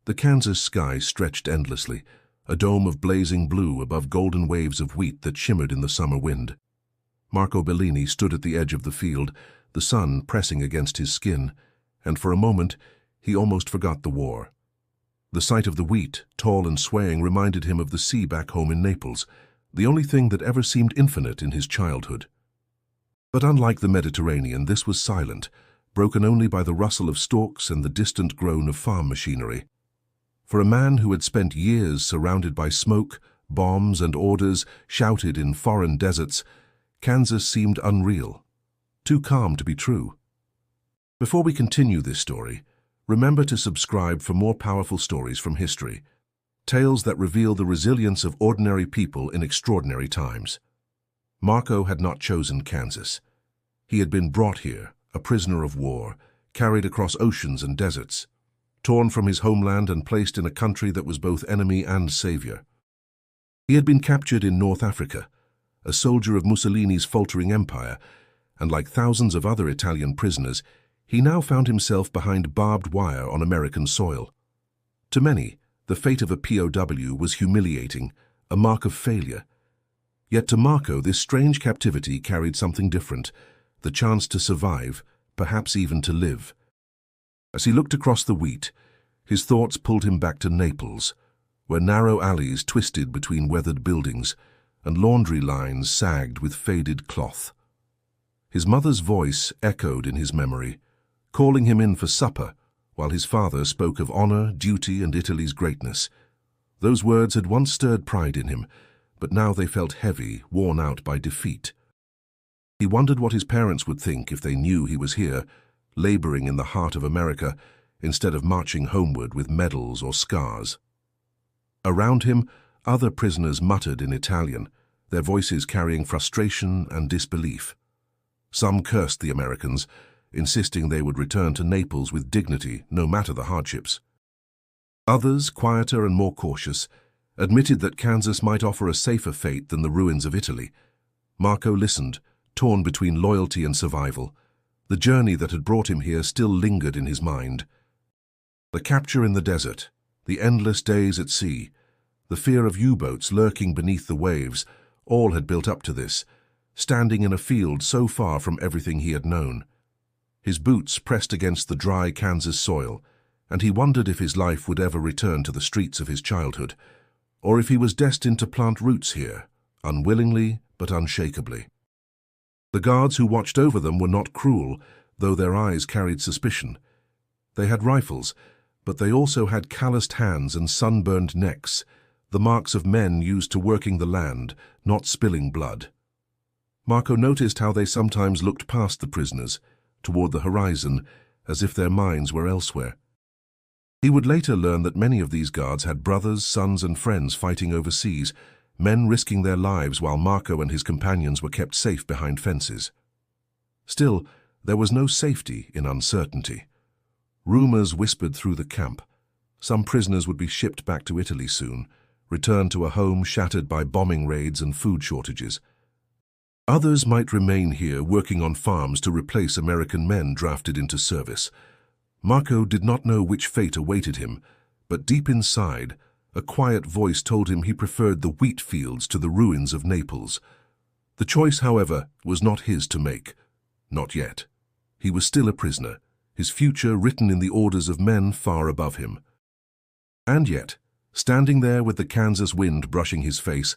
The Kansas sky stretched endlessly, a dome of blazing blue above golden waves of wheat that shimmered in the summer wind. Marco Bellini stood at the edge of the field, the sun pressing against his skin, and for a moment he almost forgot the war. The sight of the wheat, tall and swaying, reminded him of the sea back home in Naples, the only thing that ever seemed infinite in his childhood. But unlike the Mediterranean, this was silent, broken only by the rustle of stalks and the distant groan of farm machinery. For a man who had spent years surrounded by smoke, bombs, and orders shouted in foreign deserts, Kansas seemed unreal, too calm to be true. Before we continue this story, remember to subscribe for more powerful stories from history, tales that reveal the resilience of ordinary people in extraordinary times. Marco had not chosen Kansas. He had been brought here, a prisoner of war, carried across oceans and deserts, torn from his homeland and placed in a country that was both enemy and savior. He had been captured in North Africa, a soldier of Mussolini's faltering empire, and like thousands of other Italian prisoners, he now found himself behind barbed wire on American soil. To many, the fate of a POW was humiliating, a mark of failure. Yet to Marco, this strange captivity carried something different, the chance to survive, perhaps even to live. As he looked across the wheat, his thoughts pulled him back to Naples, where narrow alleys twisted between weathered buildings, and laundry lines sagged with faded cloth. His mother's voice echoed in his memory, calling him in for supper, while his father spoke of honor, duty, and Italy's greatness. Those words had once stirred pride in him, but now they felt heavy, worn out by defeat. He wondered what his parents would think if they knew he was here, laboring in the heart of America, instead of marching homeward with medals or scars. Around him, other prisoners muttered in Italian, their voices carrying frustration and disbelief. Some cursed the Americans, insisting they would return to Naples with dignity, no matter the hardships. Others, quieter and more cautious, admitted that Kansas might offer a safer fate than the ruins of Italy. Marco listened, torn between loyalty and survival. The journey that had brought him here still lingered in his mind. The capture in the desert, the endless days at sea, the fear of U-boats lurking beneath the waves, all had built up to this, standing in a field so far from everything he had known. His boots pressed against the dry Kansas soil, and he wondered if his life would ever return to the streets of his childhood, or if he was destined to plant roots here, unwillingly but unshakably. The guards who watched over them were not cruel, though their eyes carried suspicion. They had rifles, but they also had calloused hands and sunburned necks, the marks of men used to working the land, not spilling blood. Marco noticed how they sometimes looked past the prisoners, toward the horizon, as if their minds were elsewhere. He would later learn that many of these guards had brothers, sons, and friends fighting overseas, men risking their lives while Marco and his companions were kept safe behind fences. Still, there was no safety in uncertainty. Rumors whispered through the camp. Some prisoners would be shipped back to Italy soon, returned to a home shattered by bombing raids and food shortages. Others might remain here working on farms to replace American men drafted into service. Marco did not know which fate awaited him, but deep inside, a quiet voice told him he preferred the wheat fields to the ruins of Naples. The choice, however, was not his to make. Not yet. He was still a prisoner, his future written in the orders of men far above him. And yet, standing there with the Kansas wind brushing his face,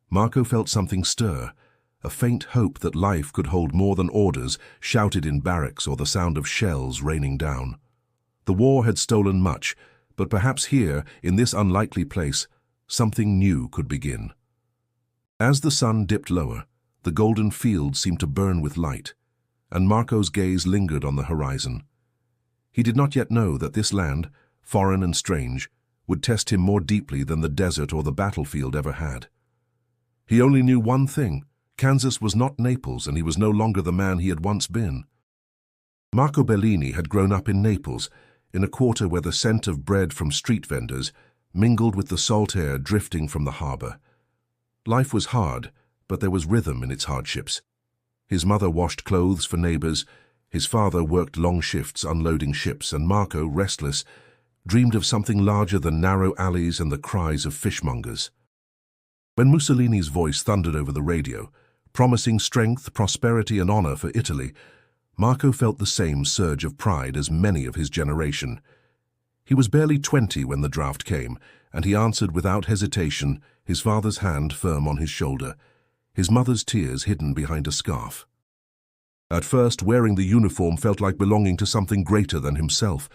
Marco felt something stir, a faint hope that life could hold more than orders shouted in barracks or the sound of shells raining down. The war had stolen much, but perhaps here, in this unlikely place, something new could begin. As the sun dipped lower, the golden fields seemed to burn with light, and Marco's gaze lingered on the horizon. He did not yet know that this land, foreign and strange, would test him more deeply than the desert or the battlefield ever had. He only knew one thing: Kansas was not Naples, and he was no longer the man he had once been. Marco Bellini had grown up in Naples, in a quarter where the scent of bread from street vendors mingled with the salt air drifting from the harbor. Life was hard, but there was rhythm in its hardships. His mother washed clothes for neighbors, his father worked long shifts unloading ships, and Marco, restless, dreamed of something larger than narrow alleys and the cries of fishmongers. When Mussolini's voice thundered over the radio, promising strength, prosperity and honor for Italy, Marco felt the same surge of pride as many of his generation. He was barely 20 when the draft came, and he answered without hesitation, his father's hand firm on his shoulder, his mother's tears hidden behind a scarf. At first, wearing the uniform felt like belonging to something greater than himself.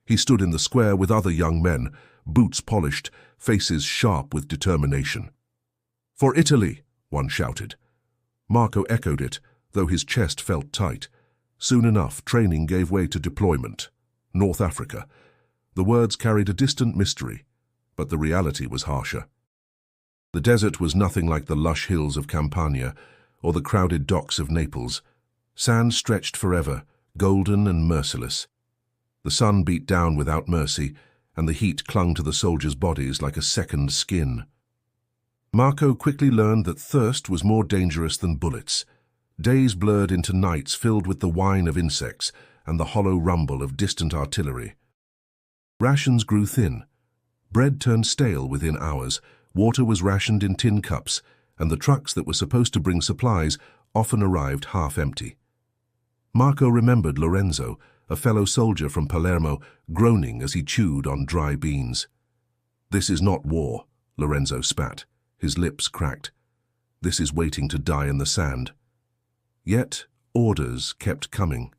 He stood in the square with other young men, boots polished, faces sharp with determination. "For Italy!" one shouted. Marco echoed it, though his chest felt tight. Soon enough, training gave way to deployment. North Africa. The words carried a distant mystery, but the reality was harsher. The desert was nothing like the lush hills of Campania or the crowded docks of Naples. Sand stretched forever, golden and merciless. The sun beat down without mercy, and the heat clung to the soldiers' bodies like a second skin. Marco quickly learned that thirst was more dangerous than bullets. Days blurred into nights filled with the whine of insects and the hollow rumble of distant artillery. Rations grew thin. Bread turned stale within hours, water was rationed in tin cups, and the trucks that were supposed to bring supplies often arrived half-empty. Marco remembered Lorenzo, a fellow soldier from Palermo, groaning as he chewed on dry beans. "This is not war," Lorenzo spat, his lips cracked. "This is waiting to die in the sand." Yet orders kept coming.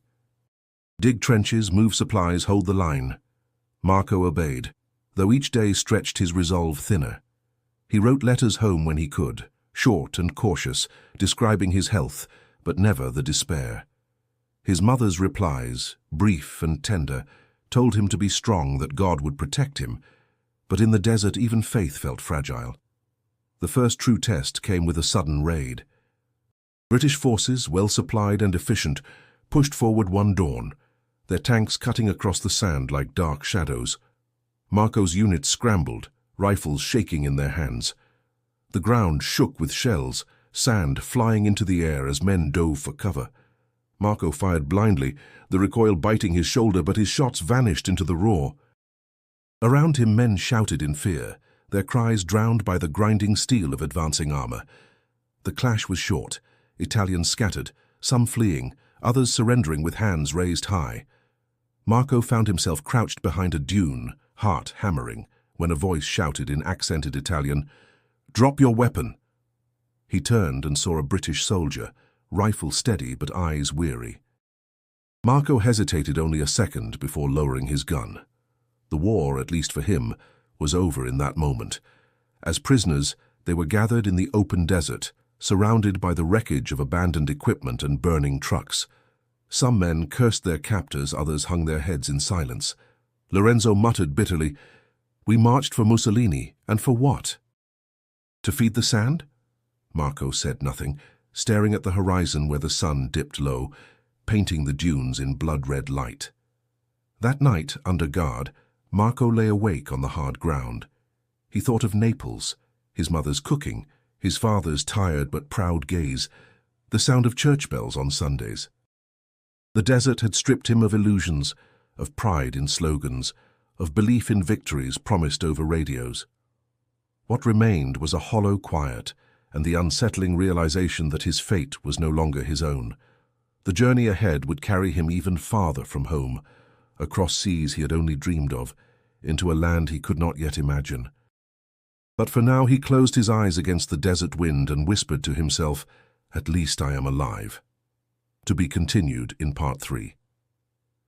"Dig trenches, move supplies, hold the line." Marco obeyed, though each day stretched his resolve thinner. He wrote letters home when he could, short and cautious, describing his health, but never the despair. His mother's replies, brief and tender, told him to be strong, that God would protect him, but in the desert even faith felt fragile. The first true test came with a sudden raid. British forces, well supplied and efficient, pushed forward one dawn, their tanks cutting across the sand like dark shadows. Marco's units scrambled, rifles shaking in their hands. The ground shook with shells, sand flying into the air as men dove for cover. Marco fired blindly, the recoil biting his shoulder, but his shots vanished into the roar. Around him men shouted in fear, their cries drowned by the grinding steel of advancing armor. The clash was short. Italians scattered, some fleeing, others surrendering with hands raised high. Marco found himself crouched behind a dune, heart hammering, when a voice shouted in accented Italian, "Drop your weapon!" He turned and saw a British soldier, rifle steady but eyes weary. Marco hesitated only a second before lowering his gun. The war, at least for him, was over in that moment. As prisoners, they were gathered in the open desert, surrounded by the wreckage of abandoned equipment and burning trucks. Some men cursed their captors, others hung their heads in silence. Lorenzo muttered bitterly, "We marched for Mussolini, and for what? To feed the sand?" Marco said nothing, staring at the horizon where the sun dipped low, painting the dunes in blood-red light. That night, under guard, Marco lay awake on the hard ground. He thought of Naples, his mother's cooking, his father's tired but proud gaze, the sound of church bells on Sundays. The desert had stripped him of illusions, of pride in slogans, of belief in victories promised over radios. What remained was a hollow quiet and the unsettling realization that his fate was no longer his own. The journey ahead would carry him even farther from home, across seas he had only dreamed of, into a land he could not yet imagine. But for now he closed his eyes against the desert wind and whispered to himself, "At least I am alive." To be continued in Part 3.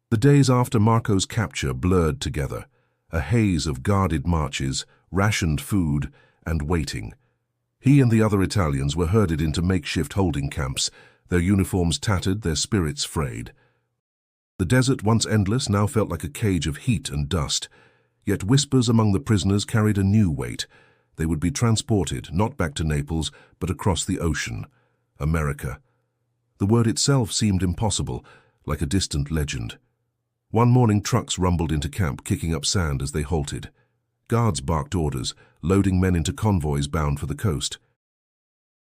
The days after Marco's capture blurred together, a haze of guarded marches, rationed food, and waiting. He and the other Italians were herded into makeshift holding camps, their uniforms tattered, their spirits frayed. The desert, once endless, now felt like a cage of heat and dust, yet whispers among the prisoners carried a new weight. They would be transported, not back to Naples, but across the ocean. America. The word itself seemed impossible, like a distant legend. One morning trucks rumbled into camp, kicking up sand as they halted. Guards barked orders, loading men into convoys bound for the coast.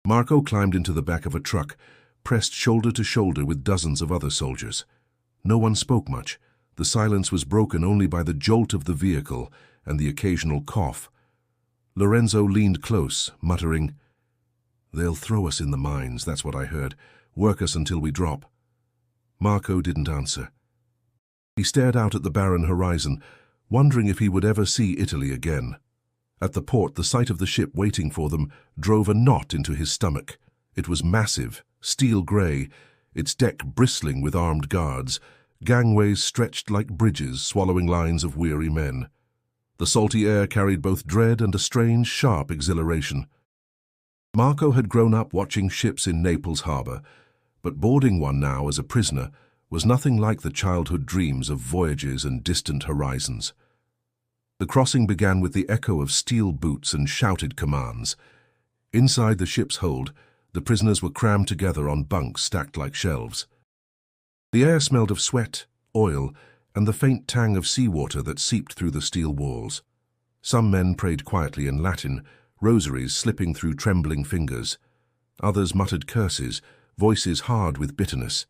Marco climbed into the back of a truck, pressed shoulder to shoulder with dozens of other soldiers. No one spoke much. The silence was broken only by the jolt of the vehicle and the occasional cough. Lorenzo leaned close, muttering, "They'll throw us in the mines, that's what I heard. Work us until we drop." Marco didn't answer. He stared out at the barren horizon, wondering if he would ever see Italy again. At the port, the sight of the ship waiting for them drove a knot into his stomach. It was massive, steel grey, its deck bristling with armed guards, gangways stretched like bridges swallowing lines of weary men. The salty air carried both dread and a strange, sharp exhilaration. Marco had grown up watching ships in Naples harbor, but boarding one now as a prisoner was nothing like the childhood dreams of voyages and distant horizons. The crossing began with the echo of steel boots and shouted commands. Inside the ship's hold, the prisoners were crammed together on bunks stacked like shelves. The air smelled of sweat, oil, and the faint tang of seawater that seeped through the steel walls. Some men prayed quietly in Latin, rosaries slipping through trembling fingers. Others muttered curses, voices hard with bitterness.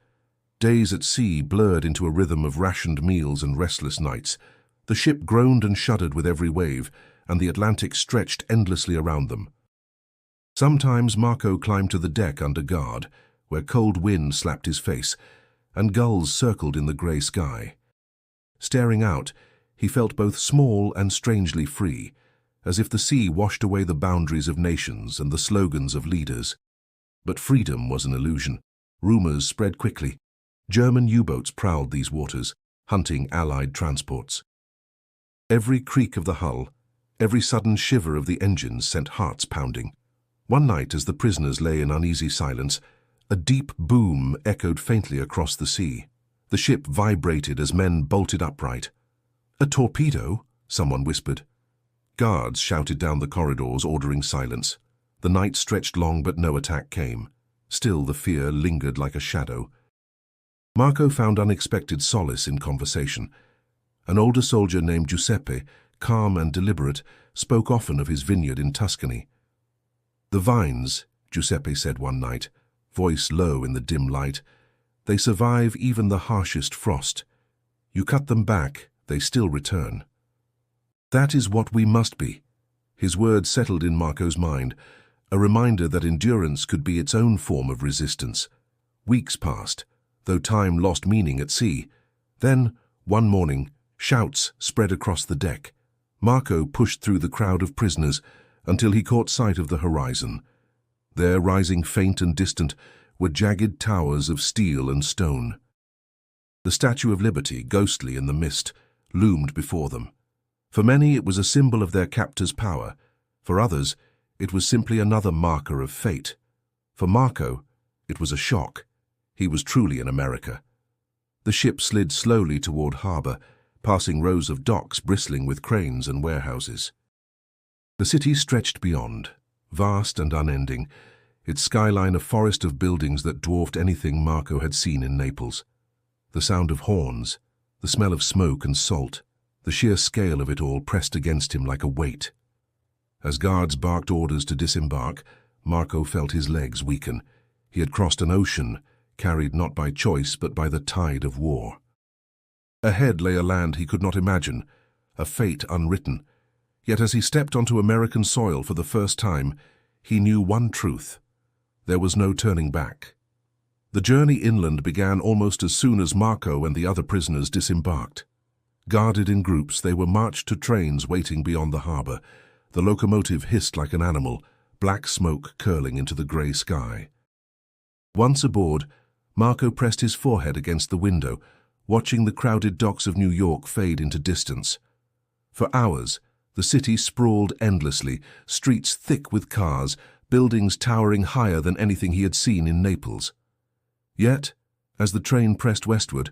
Days at sea blurred into a rhythm of rationed meals and restless nights. The ship groaned and shuddered with every wave, and the Atlantic stretched endlessly around them. Sometimes Marco climbed to the deck under guard, where cold wind slapped his face, and gulls circled in the grey sky. Staring out, he felt both small and strangely free, as if the sea washed away the boundaries of nations and the slogans of leaders. But freedom was an illusion. Rumours spread quickly. German U-boats prowled these waters, hunting Allied transports. Every creak of the hull, every sudden shiver of the engines sent hearts pounding. One night, as the prisoners lay in uneasy silence, a deep boom echoed faintly across the sea. The ship vibrated as men bolted upright. "A torpedo?" someone whispered. Guards shouted down the corridors, ordering silence. The night stretched long, but no attack came. Still, the fear lingered like a shadow. Marco found unexpected solace in conversation. An older soldier named Giuseppe, calm and deliberate, spoke often of his vineyard in Tuscany. "The vines," Giuseppe said one night, voice low in the dim light, "they survive even the harshest frost. You cut them back, they still return." That is what we must be. His words settled in Marco's mind, a reminder that endurance could be its own form of resistance. Weeks passed, though time lost meaning at sea. Then, one morning, shouts spread across the deck. Marco pushed through the crowd of prisoners until he caught sight of the horizon. There, rising faint and distant, were jagged towers of steel and stone. The Statue of Liberty, ghostly in the mist, loomed before them. For many, it was a symbol of their captor's power. For others, it was simply another marker of fate. For Marco, it was a shock. He was truly in America. The ship slid slowly toward harbor, passing rows of docks bristling with cranes and warehouses. The city stretched beyond, vast and unending, its skyline a forest of buildings that dwarfed anything Marco had seen in Naples. The sound of horns, the smell of smoke and salt, the sheer scale of it all pressed against him like a weight. As guards barked orders to disembark, Marco felt his legs weaken. He had crossed an ocean, carried not by choice but by the tide of war. Ahead lay a land he could not imagine, a fate unwritten. Yet as he stepped onto American soil for the first time, he knew one truth. There was no turning back. The journey inland began almost as soon as Marco and the other prisoners disembarked. Guarded in groups, they were marched to trains waiting beyond the harbor. The locomotive hissed like an animal, black smoke curling into the grey sky. Once aboard, Marco pressed his forehead against the window, watching the crowded docks of New York fade into distance. For hours, the city sprawled endlessly, streets thick with cars, buildings towering higher than anything he had seen in Naples. Yet, as the train pressed westward,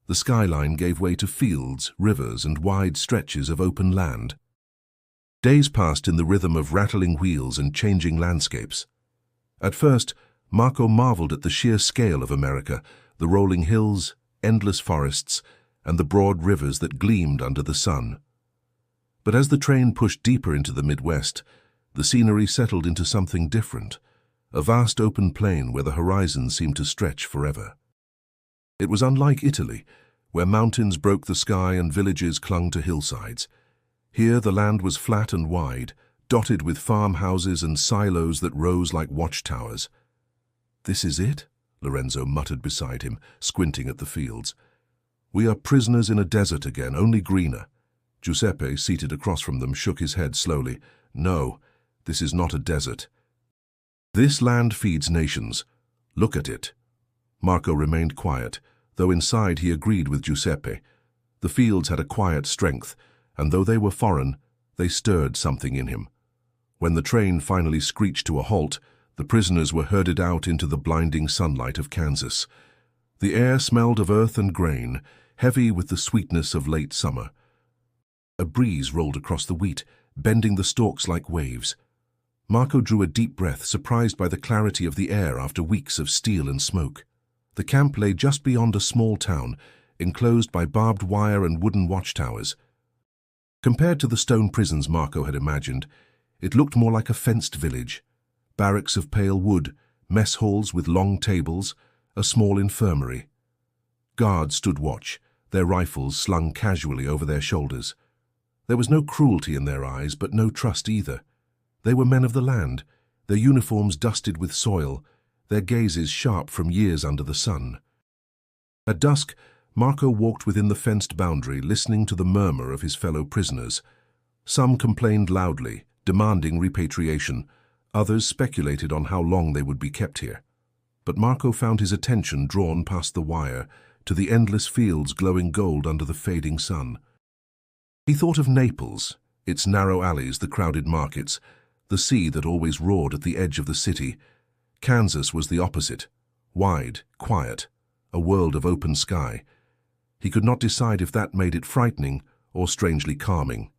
the skyline gave way to fields, rivers, and wide stretches of open land. Days passed in the rhythm of rattling wheels and changing landscapes. At first, Marco marveled at the sheer scale of America, the rolling hills, endless forests, and the broad rivers that gleamed under the sun. But as the train pushed deeper into the Midwest, the scenery settled into something different, a vast open plain where the horizon seemed to stretch forever. It was unlike Italy, where mountains broke the sky and villages clung to hillsides. Here the land was flat and wide, dotted with farmhouses and silos that rose like watchtowers. "This is it?" Lorenzo muttered beside him, squinting at the fields. "We are prisoners in a desert again, only greener." Giuseppe, seated across from them, shook his head slowly. "No, this is not a desert. This land feeds nations. Look at it." Marco remained quiet, though inside he agreed with Giuseppe. The fields had a quiet strength, and though they were foreign, they stirred something in him. When the train finally screeched to a halt, the prisoners were herded out into the blinding sunlight of Kansas. The air smelled of earth and grain, heavy with the sweetness of late summer. A breeze rolled across the wheat, bending the stalks like waves. Marco drew a deep breath, surprised by the clarity of the air after weeks of steel and smoke. The camp lay just beyond a small town, enclosed by barbed wire and wooden watchtowers. Compared to the stone prisons Marco had imagined, it looked more like a fenced village. Barracks of pale wood, mess halls with long tables, a small infirmary. Guards stood watch, their rifles slung casually over their shoulders. There was no cruelty in their eyes, but no trust either. They were men of the land, their uniforms dusted with soil, their gazes sharp from years under the sun. At dusk, Marco walked within the fenced boundary, listening to the murmur of his fellow prisoners. Some complained loudly, demanding repatriation. Others speculated on how long they would be kept here. But Marco found his attention drawn past the wire to the endless fields glowing gold under the fading sun. He thought of Naples, its narrow alleys, the crowded markets, the sea that always roared at the edge of the city. Kansas was the opposite, wide, quiet, a world of open sky. He could not decide if that made it frightening or strangely calming.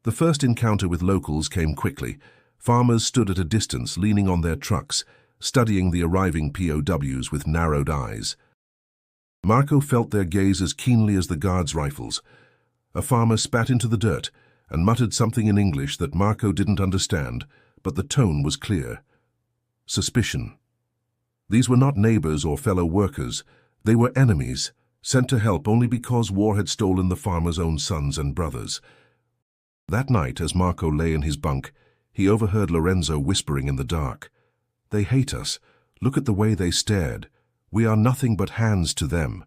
The first encounter with locals came quickly. Farmers stood at a distance, leaning on their trucks, studying the arriving POWs with narrowed eyes. Marco felt their gaze as keenly as the guards' rifles. A farmer spat into the dirt and muttered something in English that Marco didn't understand, but the tone was clear. Suspicion. These were not neighbors or fellow workers. They were enemies, sent to help only because war had stolen the farmer's own sons and brothers. That night, as Marco lay in his bunk, he overheard Lorenzo whispering in the dark. "They hate us. Look at the way they stared. We are nothing but hands to them."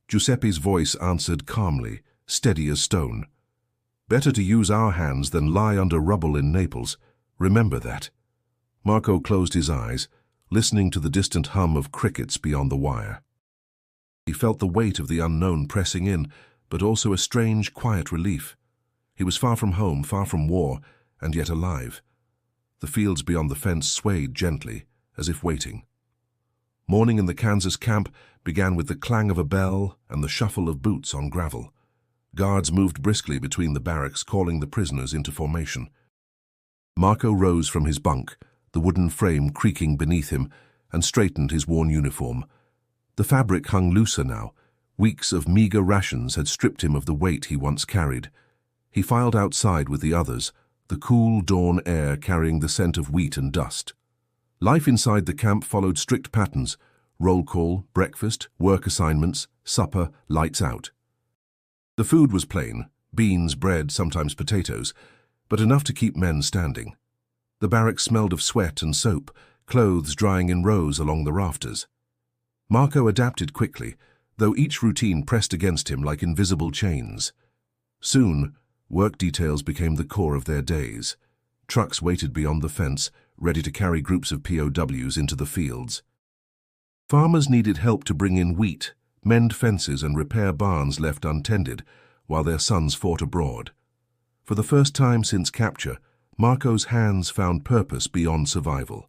Giuseppe's voice answered calmly, steady as stone. "Better to use our hands than lie under rubble in Naples. Remember that." Marco closed his eyes, listening to the distant hum of crickets beyond the wire. He felt the weight of the unknown pressing in, but also a strange, quiet relief. He was far from home, far from war, and yet alive. The fields beyond the fence swayed gently, as if waiting. Morning in the Kansas camp began with the clang of a bell and the shuffle of boots on gravel. Guards moved briskly between the barracks, calling the prisoners into formation. Marco rose from his bunk, the wooden frame creaking beneath him, and straightened his worn uniform. The fabric hung looser now. Weeks of meager rations had stripped him of the weight he once carried. He filed outside with the others, the cool dawn air carrying the scent of wheat and dust. Life inside the camp followed strict patterns: roll call, breakfast, work assignments, supper, lights out. The food was plain: beans, bread, sometimes potatoes, but enough to keep men standing. The barracks smelled of sweat and soap, clothes drying in rows along the rafters. Marco adapted quickly, though each routine pressed against him like invisible chains. Soon, work details became the core of their days. Trucks waited beyond the fence, ready to carry groups of POWs into the fields. Farmers needed help to bring in wheat, mend fences and repair barns left untended, while their sons fought abroad. For the first time since capture, Marco's hands found purpose beyond survival.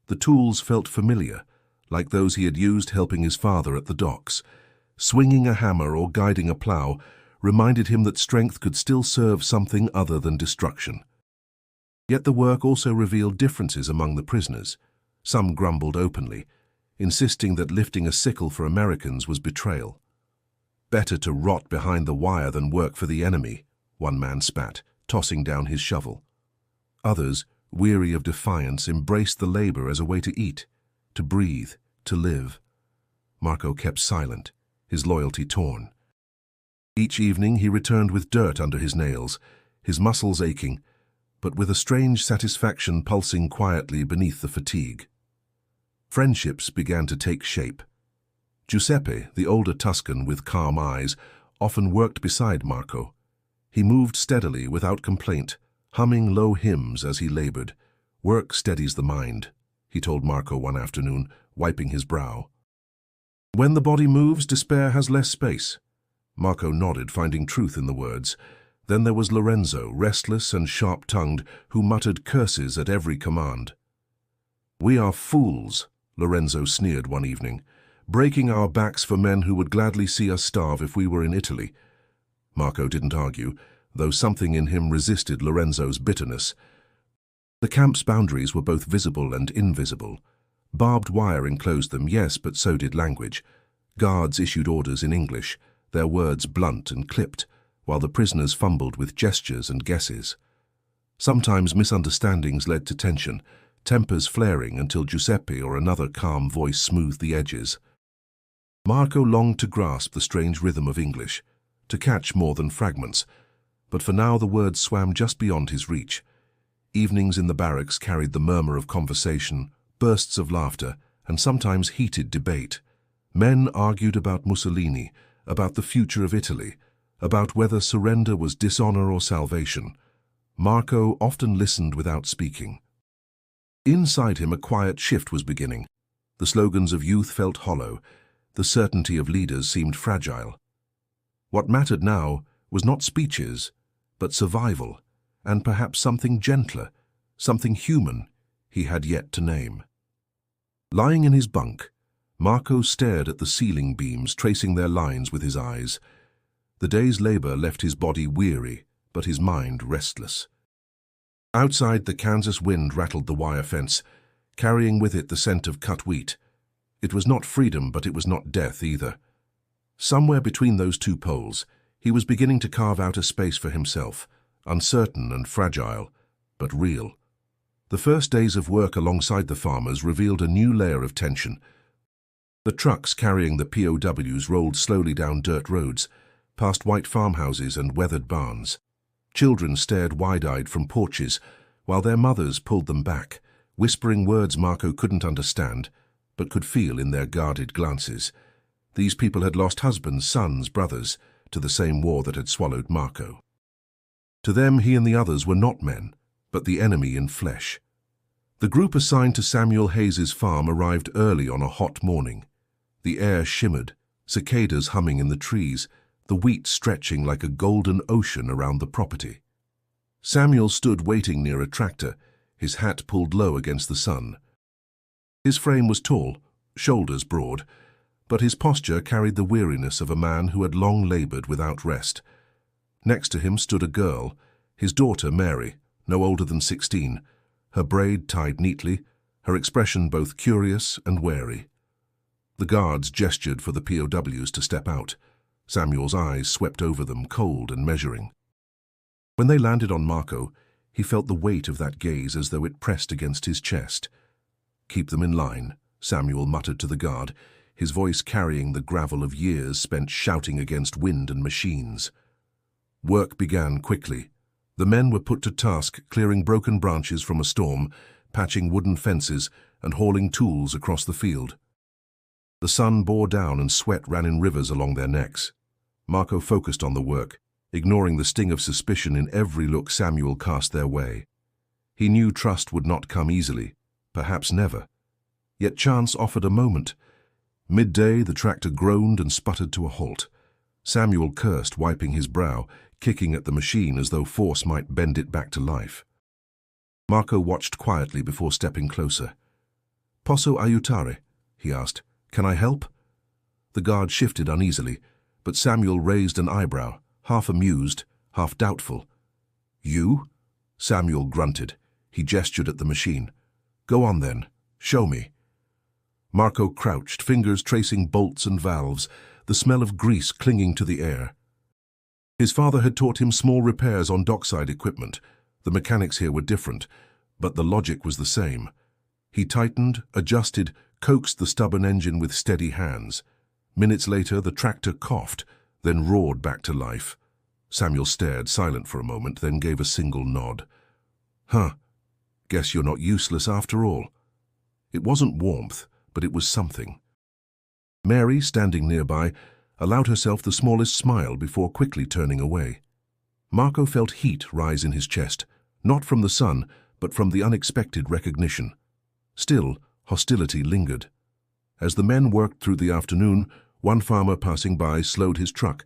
The tools felt familiar, like those he had used helping his father at the docks. Swinging a hammer or guiding a plow reminded him that strength could still serve something other than destruction. Yet the work also revealed differences among the prisoners. Some grumbled openly, insisting that lifting a sickle for Americans was betrayal. "Better to rot behind the wire than work for the enemy," one man spat, tossing down his shovel. Others, weary of defiance, embraced the labor as a way to eat, to breathe, to live. Marco kept silent, his loyalty torn. Each evening he returned with dirt under his nails, his muscles aching, but with a strange satisfaction pulsing quietly beneath the fatigue. Friendships began to take shape. Giuseppe, the older Tuscan with calm eyes, often worked beside Marco. He moved steadily without complaint, humming low hymns as he labored. "Work steadies the mind," he told Marco one afternoon, wiping his brow. "When the body moves, despair has less space." Marco nodded, finding truth in the words. Then there was Lorenzo, restless and sharp-tongued, who muttered curses at every command. "We are fools," Lorenzo sneered one evening, "breaking our backs for men who would gladly see us starve if we were in Italy." Marco didn't argue, though something in him resisted Lorenzo's bitterness. The camp's boundaries were both visible and invisible. Barbed wire enclosed them, yes, but so did language. Guards issued orders in English, their words blunt and clipped, while the prisoners fumbled with gestures and guesses. Sometimes misunderstandings led to tension, tempers flaring until Giuseppe or another calm voice smoothed the edges. Marco longed to grasp the strange rhythm of English, to catch more than fragments, but for now the words swam just beyond his reach. Evenings in the barracks carried the murmur of conversation, bursts of laughter, and sometimes heated debate. Men argued about Mussolini, about the future of Italy, about whether surrender was dishonor or salvation. Marco often listened without speaking. Inside him a quiet shift was beginning. The slogans of youth felt hollow. The certainty of leaders seemed fragile. What mattered now was not speeches, but survival, and perhaps something gentler, something human he had yet to name. Lying in his bunk, Marco stared at the ceiling beams, tracing their lines with his eyes. The day's labor left his body weary, but his mind restless. Outside, the Kansas wind rattled the wire fence, carrying with it the scent of cut wheat. It was not freedom, but it was not death either. Somewhere between those two poles, he was beginning to carve out a space for himself, uncertain and fragile, but real. The first days of work alongside the farmers revealed a new layer of tension. The trucks carrying the POWs rolled slowly down dirt roads, past white farmhouses and weathered barns. Children stared wide-eyed from porches, while their mothers pulled them back, whispering words Marco couldn't understand, but could feel in their guarded glances. These people had lost husbands, sons, brothers, to the same war that had swallowed Marco. To them, he and the others were not men, but the enemy in flesh. The group assigned to Samuel Hayes's farm arrived early on a hot morning. The air shimmered, cicadas humming in the trees, the wheat stretching like a golden ocean around the property. Samuel stood waiting near a tractor, his hat pulled low against the sun. His frame was tall, shoulders broad, but his posture carried the weariness of a man who had long labored without rest. Next to him stood a girl, his daughter Mary, no older than 16, her braid tied neatly, her expression both curious and wary. The guards gestured for the POWs to step out. Samuel's eyes swept over them, cold and measuring. When they landed on Marco, he felt the weight of that gaze as though it pressed against his chest. "Keep them in line," Samuel muttered to the guard, his voice carrying the gravel of years spent shouting against wind and machines. Work began quickly. The men were put to task clearing broken branches from a storm, patching wooden fences, and hauling tools across the field. The sun bore down and sweat ran in rivers along their necks. Marco focused on the work, ignoring the sting of suspicion in every look Samuel cast their way. He knew trust would not come easily, perhaps never. Yet chance offered a moment. Midday, the tractor groaned and sputtered to a halt. Samuel cursed, wiping his brow, kicking at the machine as though force might bend it back to life. Marco watched quietly before stepping closer. "Posso aiutare?" he asked. "Can I help?" The guard shifted uneasily, but Samuel raised an eyebrow, half amused, half doubtful. "You?" Samuel grunted. He gestured at the machine. "Go on then. Show me." Marco crouched, fingers tracing bolts and valves, the smell of grease clinging to the air. His father had taught him small repairs on dockside equipment. The mechanics here were different, but the logic was the same. He tightened, adjusted, coaxed the stubborn engine with steady hands. Minutes later, the tractor coughed, then roared back to life. Samuel stared, silent for a moment, then gave a single nod. Huh, guess you're not useless after all. It wasn't warmth, but it was something. Mary, standing nearby, allowed herself the smallest smile before quickly turning away. Marco felt heat rise in his chest, not from the sun, but from the unexpected recognition. Still, hostility lingered. As the men worked through the afternoon, one farmer passing by slowed his truck,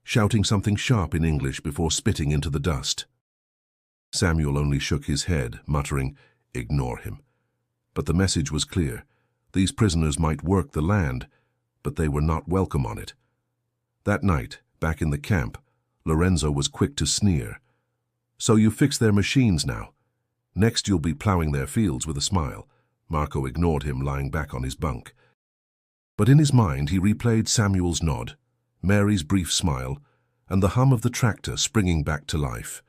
shouting something sharp in English before spitting into the dust. Samuel only shook his head, muttering, "Ignore him." But the message was clear. These prisoners might work the land, but they were not welcome on it. That night, back in the camp, Lorenzo was quick to sneer. "So you fix their machines now. Next you'll be plowing their fields," with a smile. Marco ignored him, lying back on his bunk. But in his mind he replayed Samuel's nod, Mary's brief smile, and the hum of the tractor springing back to life.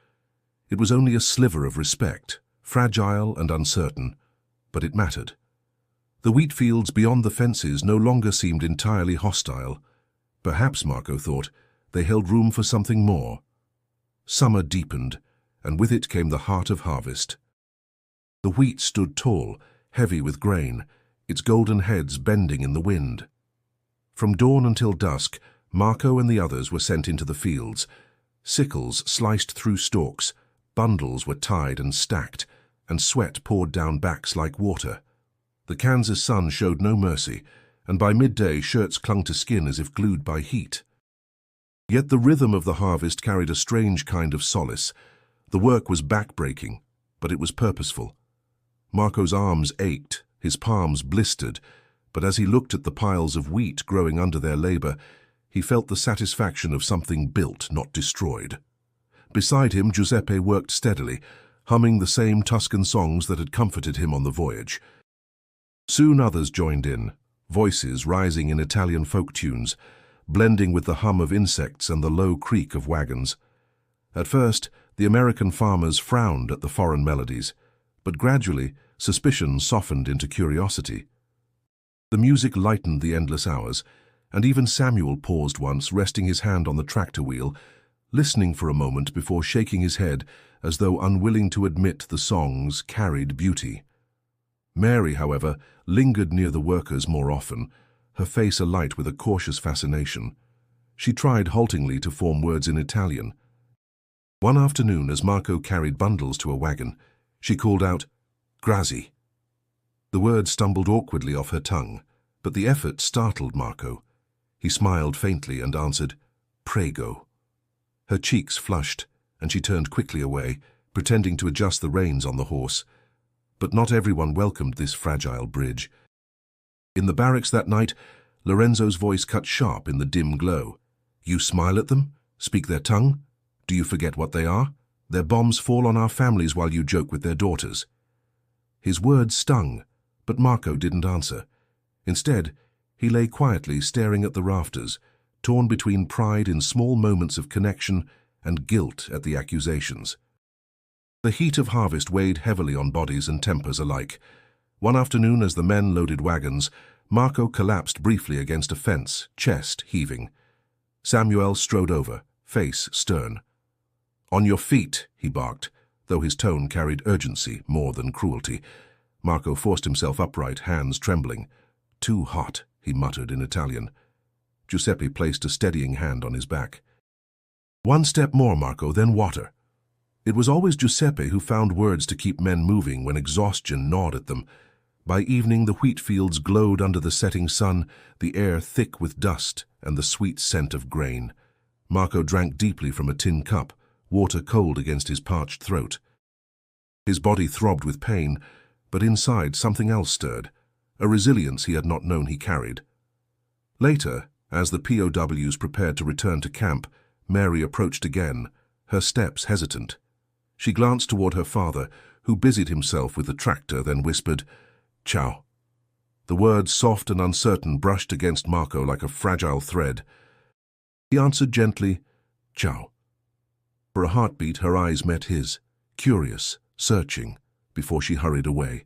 It was only a sliver of respect, fragile and uncertain, but it mattered. The wheat fields beyond the fences no longer seemed entirely hostile. Perhaps, Marco thought, they held room for something more. Summer deepened, and with it came the heart of harvest. The wheat stood tall, heavy with grain, its golden heads bending in the wind. From dawn until dusk, Marco and the others were sent into the fields. Sickles sliced through stalks, bundles were tied and stacked, and sweat poured down backs like water. The Kansas sun showed no mercy, and by midday shirts clung to skin as if glued by heat. Yet the rhythm of the harvest carried a strange kind of solace. The work was back-breaking, but it was purposeful. Marco's arms ached, his palms blistered, but as he looked at the piles of wheat growing under their labor, he felt the satisfaction of something built, not destroyed. Beside him, Giuseppe worked steadily, humming the same Tuscan songs that had comforted him on the voyage. Soon others joined in, voices rising in Italian folk tunes, blending with the hum of insects and the low creak of wagons. At first, the American farmers frowned at the foreign melodies, but gradually, suspicion softened into curiosity. The music lightened the endless hours, and even Samuel paused once, resting his hand on the tractor wheel, listening for a moment before shaking his head as though unwilling to admit the songs carried beauty. Mary, however, lingered near the workers more often, her face alight with a cautious fascination. She tried haltingly to form words in Italian. One afternoon, as Marco carried bundles to a wagon, she called out, "Grazie." The word stumbled awkwardly off her tongue, but the effort startled Marco. He smiled faintly and answered, "Prego." Her cheeks flushed, and she turned quickly away, pretending to adjust the reins on the horse. But not everyone welcomed this fragile bridge. In the barracks that night, Lorenzo's voice cut sharp in the dim glow. "You smile at them? Speak their tongue? Do you forget what they are? Their bombs fall on our families while you joke with their daughters." His words stung, but Marco didn't answer. Instead, he lay quietly staring at the rafters, torn between pride in small moments of connection and guilt at the accusations. The heat of harvest weighed heavily on bodies and tempers alike. One afternoon, as the men loaded wagons, Marco collapsed briefly against a fence, chest heaving. Samuel strode over, face stern. "On your feet," he barked, though his tone carried urgency more than cruelty. Marco forced himself upright, hands trembling. "Too hot," he muttered in Italian. Giuseppe placed a steadying hand on his back. "One step more, Marco, then water." It was always Giuseppe who found words to keep men moving when exhaustion gnawed at them. By evening, the wheat fields glowed under the setting sun, the air thick with dust and the sweet scent of grain. Marco drank deeply from a tin cup, water cold against his parched throat. His body throbbed with pain, but inside something else stirred, a resilience he had not known he carried. Later, as the POWs prepared to return to camp, Mary approached again, her steps hesitant. She glanced toward her father, who busied himself with the tractor, then whispered, "Ciao." The words, soft and uncertain, brushed against Marco like a fragile thread. He answered gently, "Ciao." For a heartbeat, her eyes met his, curious, searching, before she hurried away.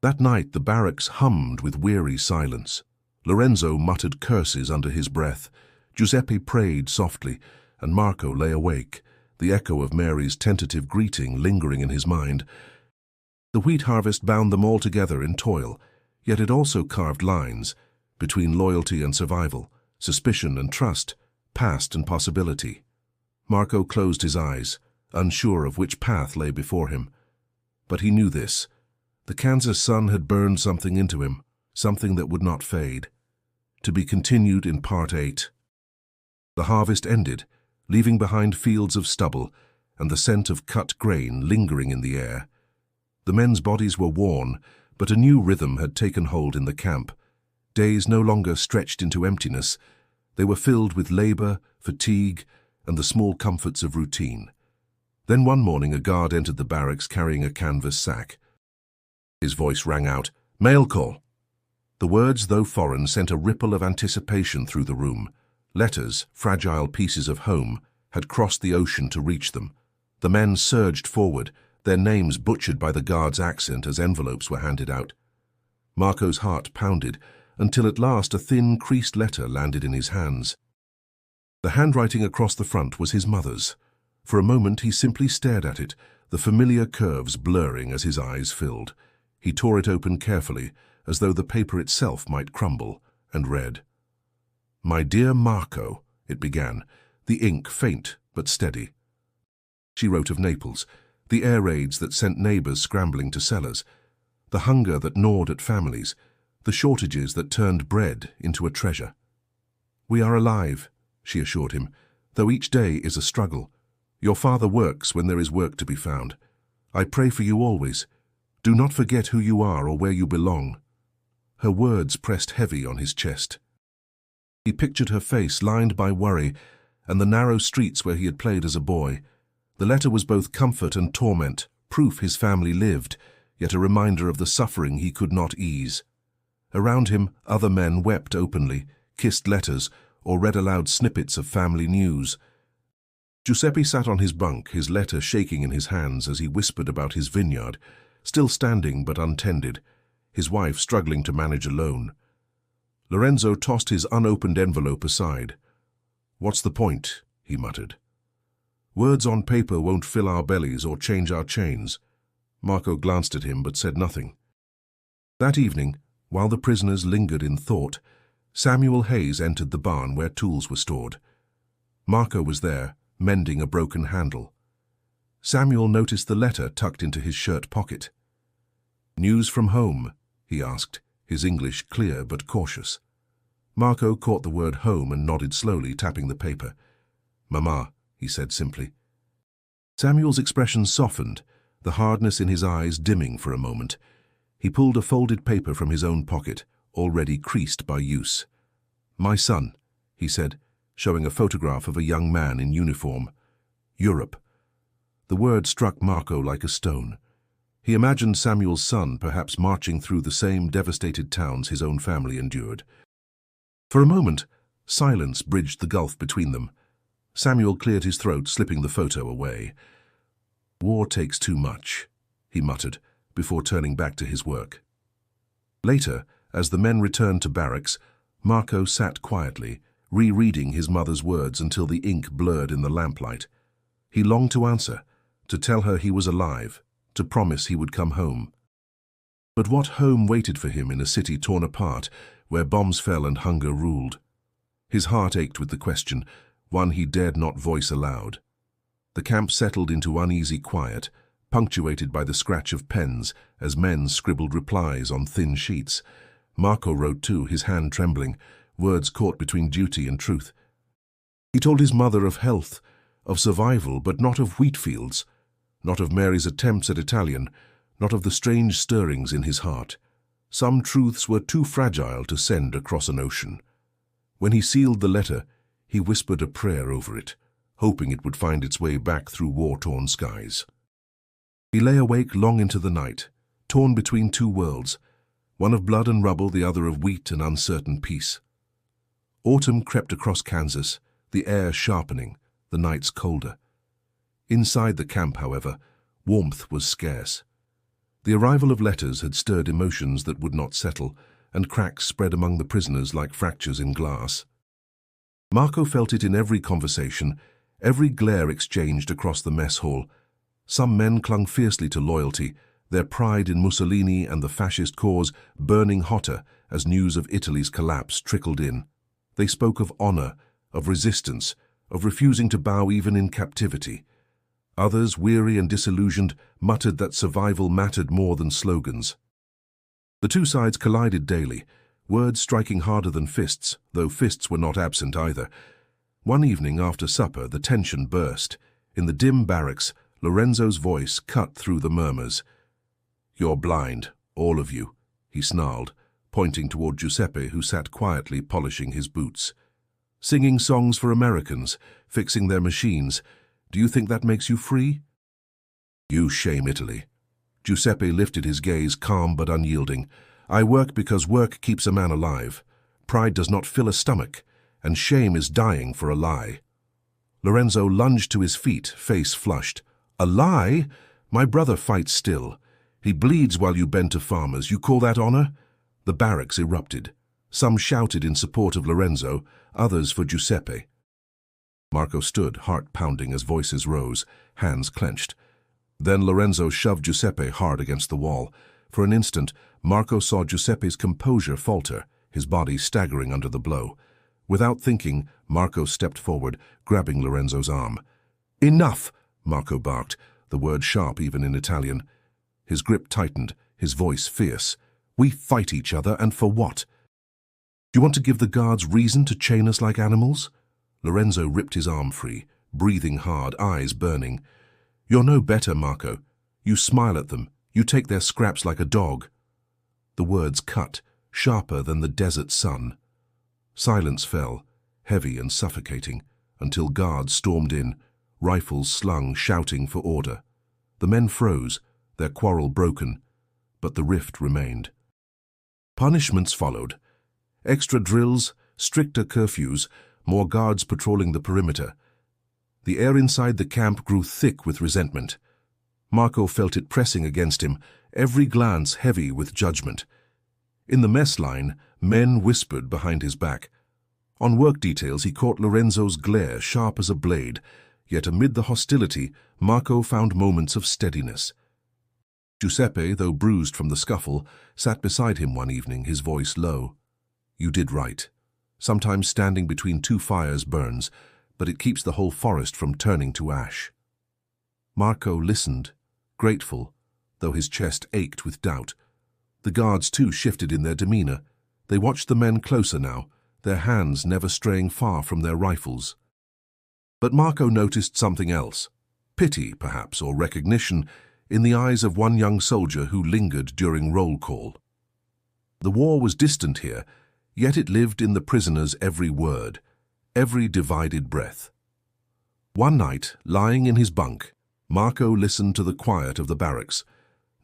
That night, the barracks hummed with weary silence. Lorenzo muttered curses under his breath. Giuseppe prayed softly, and Marco lay awake, the echo of Mary's tentative greeting lingering in his mind. The wheat harvest bound them all together in toil, yet it also carved lines between loyalty and survival, suspicion and trust, past and possibility. Marco closed his eyes, unsure of which path lay before him. But he knew this. The Kansas sun had burned something into him, something that would not fade. To be continued in Part 8. The harvest ended, leaving behind fields of stubble and the scent of cut grain lingering in the air. The men's bodies were worn, but a new rhythm had taken hold in the camp. Days no longer stretched into emptiness. They were filled with labor, fatigue, and the small comforts of routine. Then one morning a guard entered the barracks carrying a canvas sack. His voice rang out, "Mail call." The words, though foreign, sent a ripple of anticipation through the room. Letters, fragile pieces of home, had crossed the ocean to reach them. The men surged forward, their names butchered by the guard's accent as envelopes were handed out. Marco's heart pounded, until at last a thin, creased letter landed in his hands. The handwriting across the front was his mother's. For a moment he simply stared at it, the familiar curves blurring as his eyes filled. He tore it open carefully, as though the paper itself might crumble, and read. "My dear Marco," it began, the ink faint but steady. She wrote of Naples, the air raids that sent neighbors scrambling to cellars, the hunger that gnawed at families, the shortages that turned bread into a treasure. "We are alive," she assured him, "though each day is a struggle. Your father works when there is work to be found. I pray for you always. Do not forget who you are or where you belong." Her words pressed heavy on his chest. He pictured her face lined by worry and the narrow streets where he had played as a boy. The letter was both comfort and torment, proof his family lived, yet a reminder of the suffering he could not ease. Around him, other men wept openly, kissed letters, or read aloud snippets of family news. Giuseppe sat on his bunk, his letter shaking in his hands as he whispered about his vineyard, still standing but untended, his wife struggling to manage alone. Lorenzo tossed his unopened envelope aside. "What's the point?" he muttered. "Words on paper won't fill our bellies or change our chains." Marco glanced at him but said nothing. That evening, while the prisoners lingered in thought, Samuel Hayes entered the barn where tools were stored. Marco was there, mending a broken handle. Samuel noticed the letter tucked into his shirt pocket. "News from home?" he asked, his English clear but cautious. Marco caught the word home and nodded slowly, tapping the paper. "Mama," he said simply. Samuel's expression softened, the hardness in his eyes dimming for a moment. He pulled a folded paper from his own pocket, already creased by use. "My son," he said, showing a photograph of a young man in uniform. "Europe." The word struck Marco like a stone. He imagined Samuel's son perhaps marching through the same devastated towns his own family endured. For a moment, silence bridged the gulf between them. Samuel cleared his throat, slipping the photo away. "War takes too much," he muttered, before turning back to his work. Later, as the men returned to barracks, Marco sat quietly, rereading his mother's words until the ink blurred in the lamplight. He longed to answer, to tell her he was alive, to promise he would come home. But what home waited for him in a city torn apart, where bombs fell and hunger ruled? His heart ached with the question, one he dared not voice aloud. The camp settled into uneasy quiet, punctuated by the scratch of pens as men scribbled replies on thin sheets. Marco wrote too, his hand trembling, words caught between duty and truth. He told his mother of health, of survival, but not of wheat fields, not of Mary's attempts at Italian, not of the strange stirrings in his heart. Some truths were too fragile to send across an ocean. When he sealed the letter, he whispered a prayer over it, hoping it would find its way back through war-torn skies. He lay awake long into the night, torn between two worlds, one of blood and rubble, the other of wheat and uncertain peace. Autumn crept across Kansas, the air sharpening, the nights colder. Inside the camp, however, warmth was scarce. The arrival of letters had stirred emotions that would not settle, and cracks spread among the prisoners like fractures in glass. Marco felt it in every conversation, every glare exchanged across the mess hall. Some men clung fiercely to loyalty, their pride in Mussolini and the fascist cause burning hotter as news of Italy's collapse trickled in. They spoke of honor, of resistance, of refusing to bow even in captivity. Others, weary and disillusioned, muttered that survival mattered more than slogans. The two sides collided daily, words striking harder than fists, though fists were not absent either. One evening after supper, the tension burst. In the dim barracks, Lorenzo's voice cut through the murmurs. "You're blind, all of you," he snarled, pointing toward Giuseppe, who sat quietly polishing his boots. "Singing songs for Americans, fixing their machines. Do you think that makes you free? You shame Italy." Giuseppe lifted his gaze, calm but unyielding. "I work because work keeps a man alive. Pride does not fill a stomach, and shame is dying for a lie." Lorenzo lunged to his feet, face flushed. "A lie? My brother fights still. He bleeds while you bend to farmers. You call that honor?" The barracks erupted. Some shouted in support of Lorenzo, others for Giuseppe. Marco stood, heart pounding as voices rose, hands clenched. Then Lorenzo shoved Giuseppe hard against the wall. For an instant, Marco saw Giuseppe's composure falter, his body staggering under the blow. Without thinking, Marco stepped forward, grabbing Lorenzo's arm. "Enough!" Marco barked, the word sharp even in Italian. His grip tightened, his voice fierce. "We fight each other, and for what? Do you want to give the guards reason to chain us like animals?" Lorenzo ripped his arm free, breathing hard, eyes burning. "You're no better, Marco. You smile at them. You take their scraps like a dog." The words cut, sharper than the desert sun. Silence fell, heavy and suffocating, until guards stormed in, rifles slung, shouting for order. The men froze, their quarrel broken, but the rift remained. Punishments followed. Extra drills, stricter curfews, more guards patrolling the perimeter. The air inside the camp grew thick with resentment. Marco felt it pressing against him, every glance heavy with judgment. In the mess line, men whispered behind his back. On work details, he caught Lorenzo's glare, sharp as a blade, yet amid the hostility, Marco found moments of steadiness. Giuseppe, though bruised from the scuffle, sat beside him one evening, his voice low. "You did right. Sometimes standing between two fires burns, but it keeps the whole forest from turning to ash." Marco listened, grateful, though his chest ached with doubt. The guards too shifted in their demeanor. They watched the men closer now, their hands never straying far from their rifles. But Marco noticed something else, pity perhaps, or recognition, in the eyes of one young soldier who lingered during roll call. The war was distant here, yet it lived in the prisoner's every word, every divided breath. One night, lying in his bunk, Marco listened to the quiet of the barracks.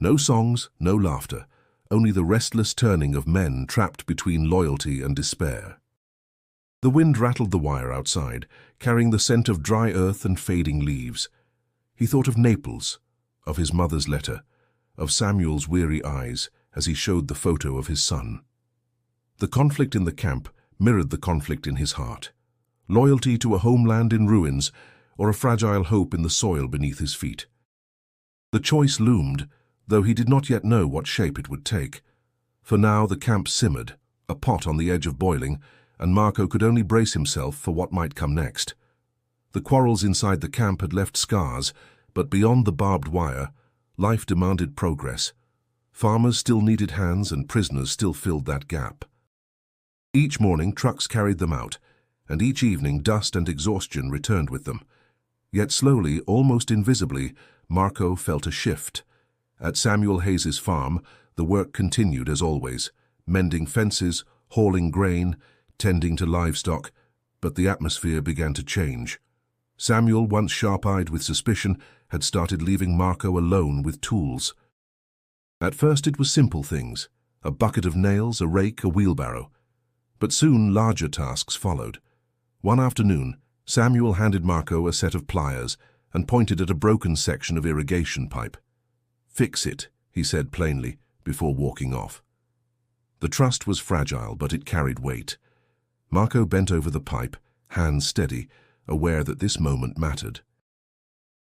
No songs, no laughter, only the restless turning of men trapped between loyalty and despair. The wind rattled the wire outside, carrying the scent of dry earth and fading leaves. He thought of Naples, of his mother's letter, of Samuel's weary eyes as he showed the photo of his son. The conflict in the camp mirrored the conflict in his heart. Loyalty to a homeland in ruins, or a fragile hope in the soil beneath his feet. The choice loomed, though he did not yet know what shape it would take. For now the camp simmered, a pot on the edge of boiling, and Marco could only brace himself for what might come next. The quarrels inside the camp had left scars, but beyond the barbed wire, life demanded progress. Farmers still needed hands, and prisoners still filled that gap. Each morning trucks carried them out, and each evening dust and exhaustion returned with them. Yet slowly, almost invisibly, Marco felt a shift. At Samuel Hayes's farm, the work continued as always, mending fences, hauling grain, tending to livestock, but the atmosphere began to change. Samuel, once sharp-eyed with suspicion, had started leaving Marco alone with tools. At first it was simple things, a bucket of nails, a rake, a wheelbarrow. But soon larger tasks followed. One afternoon, Samuel handed Marco a set of pliers and pointed at a broken section of irrigation pipe. "Fix it," he said plainly, before walking off. The trust was fragile, but it carried weight. Marco bent over the pipe, hands steady, aware that this moment mattered.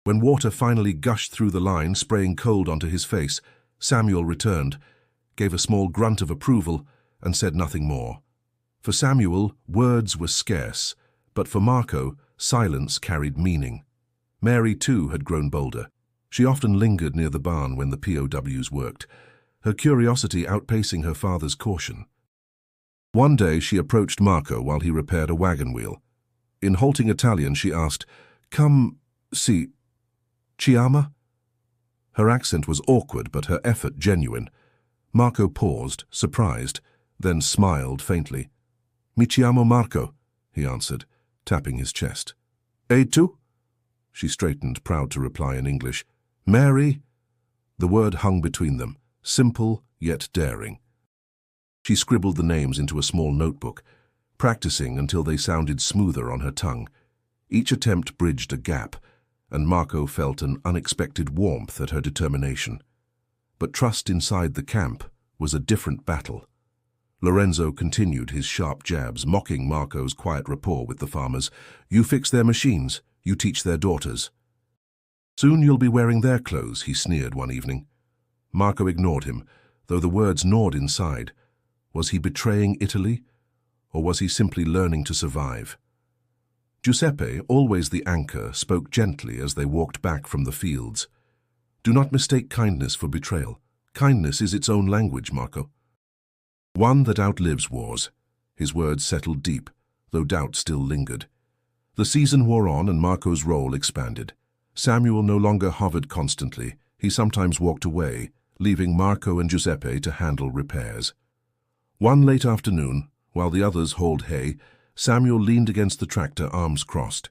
When water finally gushed through the line, spraying cold onto his face, Samuel returned, gave a small grunt of approval, and said nothing more. For Samuel, words were scarce, but for Marco, silence carried meaning. Mary, too, had grown bolder. She often lingered near the barn when the POWs worked, her curiosity outpacing her father's caution. One day she approached Marco while he repaired a wagon wheel. In halting Italian, she asked, "Come, si, chiama?" Her accent was awkward, but her effort genuine. Marco paused, surprised, then smiled faintly. "Mi chiamo Marco," he answered, tapping his chest. "E tu?" She straightened, proud to reply in English. "Mary?" The word hung between them, simple yet daring. She scribbled the names into a small notebook, practicing until they sounded smoother on her tongue. Each attempt bridged a gap, and Marco felt an unexpected warmth at her determination. But trust inside the camp was a different battle. Lorenzo continued his sharp jabs, mocking Marco's quiet rapport with the farmers. "You fix their machines, you teach their daughters." "Soon you'll be wearing their clothes," he sneered one evening. Marco ignored him, though the words gnawed inside. Was he betraying Italy, or was he simply learning to survive? Giuseppe, always the anchor, spoke gently as they walked back from the fields. "Do not mistake kindness for betrayal. Kindness is its own language, Marco. One that outlives wars." His words settled deep, though doubt still lingered. The season wore on and Marco's role expanded. Samuel no longer hovered constantly. He sometimes walked away, leaving Marco and Giuseppe to handle repairs. One late afternoon, while the others hauled hay, Samuel leaned against the tractor, arms crossed.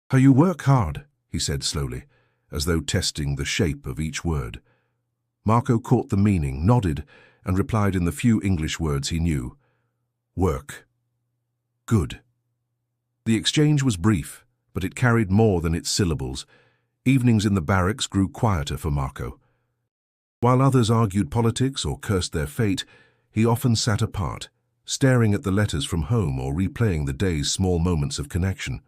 "How you work hard," he said slowly, as though testing the shape of each word. Marco caught the meaning, nodded, and replied in the few English words he knew. "Work. Good." The exchange was brief, but it carried more than its syllables. Evenings in the barracks grew quieter for Marco. While others argued politics or cursed their fate, he often sat apart, staring at the letters from home or replaying the day's small moments of connection.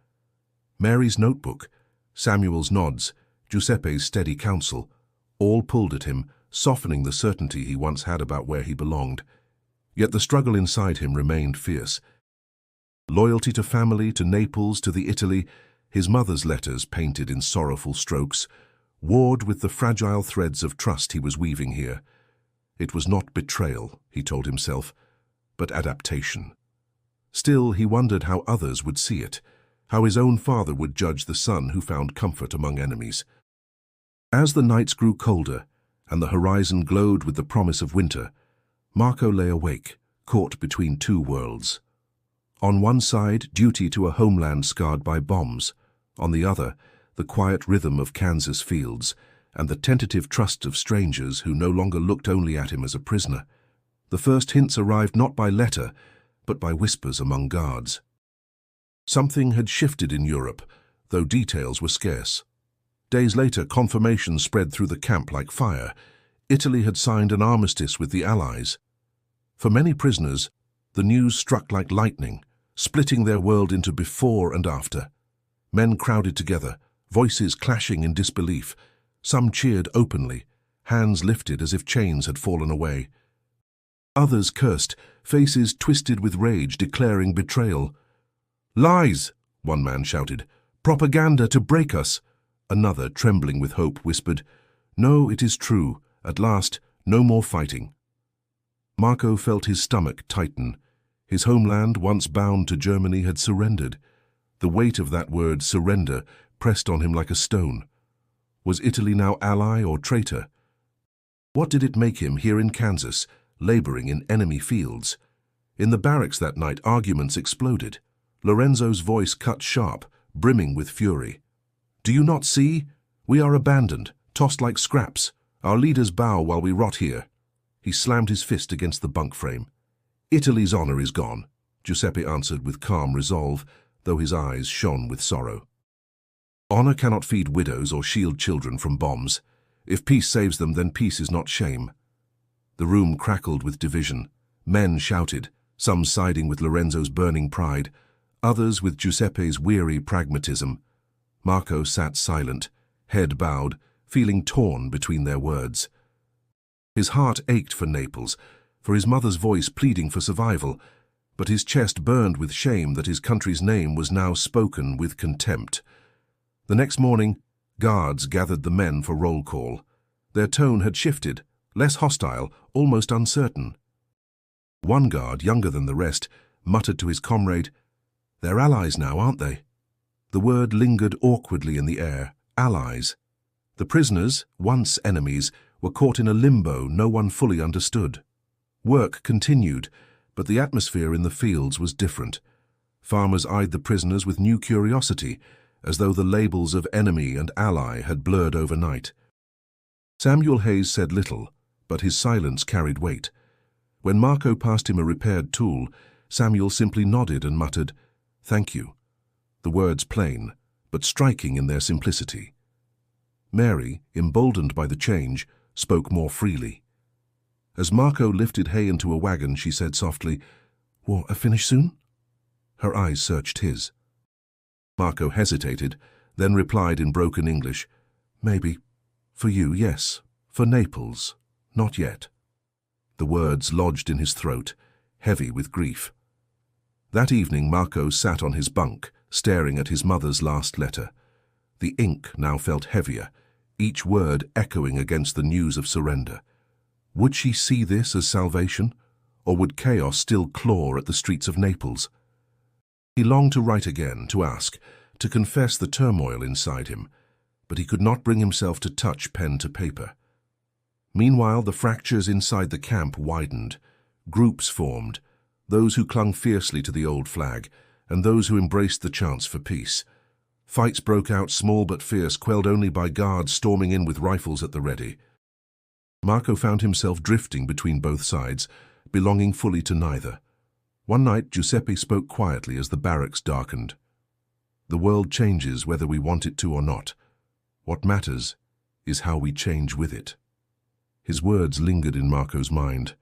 Mary's notebook, Samuel's nods, Giuseppe's steady counsel, all pulled at him, softening the certainty he once had about where he belonged. Yet the struggle inside him remained fierce. Loyalty to family, to Naples, to the Italy, his mother's letters painted in sorrowful strokes, warred with the fragile threads of trust he was weaving here. It was not betrayal, he told himself, but adaptation. Still, he wondered how others would see it, how his own father would judge the son who found comfort among enemies. As the nights grew colder and the horizon glowed with the promise of winter, Marco lay awake, caught between two worlds. On one side, duty to a homeland scarred by bombs. On the other, the quiet rhythm of Kansas fields and the tentative trust of strangers who no longer looked only at him as a prisoner. The first hints arrived not by letter, but by whispers among guards. Something had shifted in Europe, though details were scarce. Days later, confirmation spread through the camp like fire. Italy had signed an armistice with the Allies. For many prisoners, the news struck like lightning, splitting their world into before and after. Men crowded together, voices clashing in disbelief. Some cheered openly, hands lifted as if chains had fallen away. Others cursed, faces twisted with rage, declaring betrayal. "Lies!" one man shouted. "Propaganda to break us!" Another, trembling with hope, whispered, "No, it is true. At last, no more fighting." Marco felt his stomach tighten. His homeland, once bound to Germany, had surrendered. The weight of that word, surrender, pressed on him like a stone. Was Italy now ally or traitor? What did it make him here in Kansas, laboring in enemy fields? In the barracks that night, arguments exploded. Lorenzo's voice cut sharp, brimming with fury. "Do you not see? We are abandoned, tossed like scraps. Our leaders bow while we rot here." He slammed his fist against the bunk frame. "Italy's honor is gone," Giuseppe answered with calm resolve, though his eyes shone with sorrow. "Honor cannot feed widows or shield children from bombs. If peace saves them, then peace is not shame." The room crackled with division. Men shouted, some siding with Lorenzo's burning pride, others with Giuseppe's weary pragmatism. Marco sat silent, head bowed, feeling torn between their words. His heart ached for Naples, for his mother's voice pleading for survival, but his chest burned with shame that his country's name was now spoken with contempt. The next morning, guards gathered the men for roll call. Their tone had shifted, less hostile, almost uncertain. One guard, younger than the rest, muttered to his comrade, "They're allies now, aren't they?" The word lingered awkwardly in the air. Allies. The prisoners, once enemies, were caught in a limbo no one fully understood. Work continued, but the atmosphere in the fields was different. Farmers eyed the prisoners with new curiosity, as though the labels of enemy and ally had blurred overnight. Samuel Hayes said little, but his silence carried weight. When Marco passed him a repaired tool, Samuel simply nodded and muttered, "Thank you." The words plain, but striking in their simplicity. Mary, emboldened by the change, spoke more freely. As Marco lifted hay into a wagon, she said softly, "War finish soon?" Her eyes searched his. Marco hesitated, then replied in broken English, "Maybe. For you, yes. For Naples, not yet." The words lodged in his throat, heavy with grief. That evening Marco sat on his bunk, staring at his mother's last letter. The ink now felt heavier, each word echoing against the news of surrender. Would she see this as salvation, or would chaos still claw at the streets of Naples? He longed to write again, to ask, to confess the turmoil inside him, but he could not bring himself to touch pen to paper. Meanwhile, the fractures inside the camp widened. Groups formed, those who clung fiercely to the old flag, and those who embraced the chance for peace. Fights broke out, small but fierce, quelled only by guards storming in with rifles at the ready. Marco found himself drifting between both sides, belonging fully to neither. One night, Giuseppe spoke quietly as the barracks darkened. "The world changes whether we want it to or not. What matters is how we change with it." His words lingered in Marco's mind,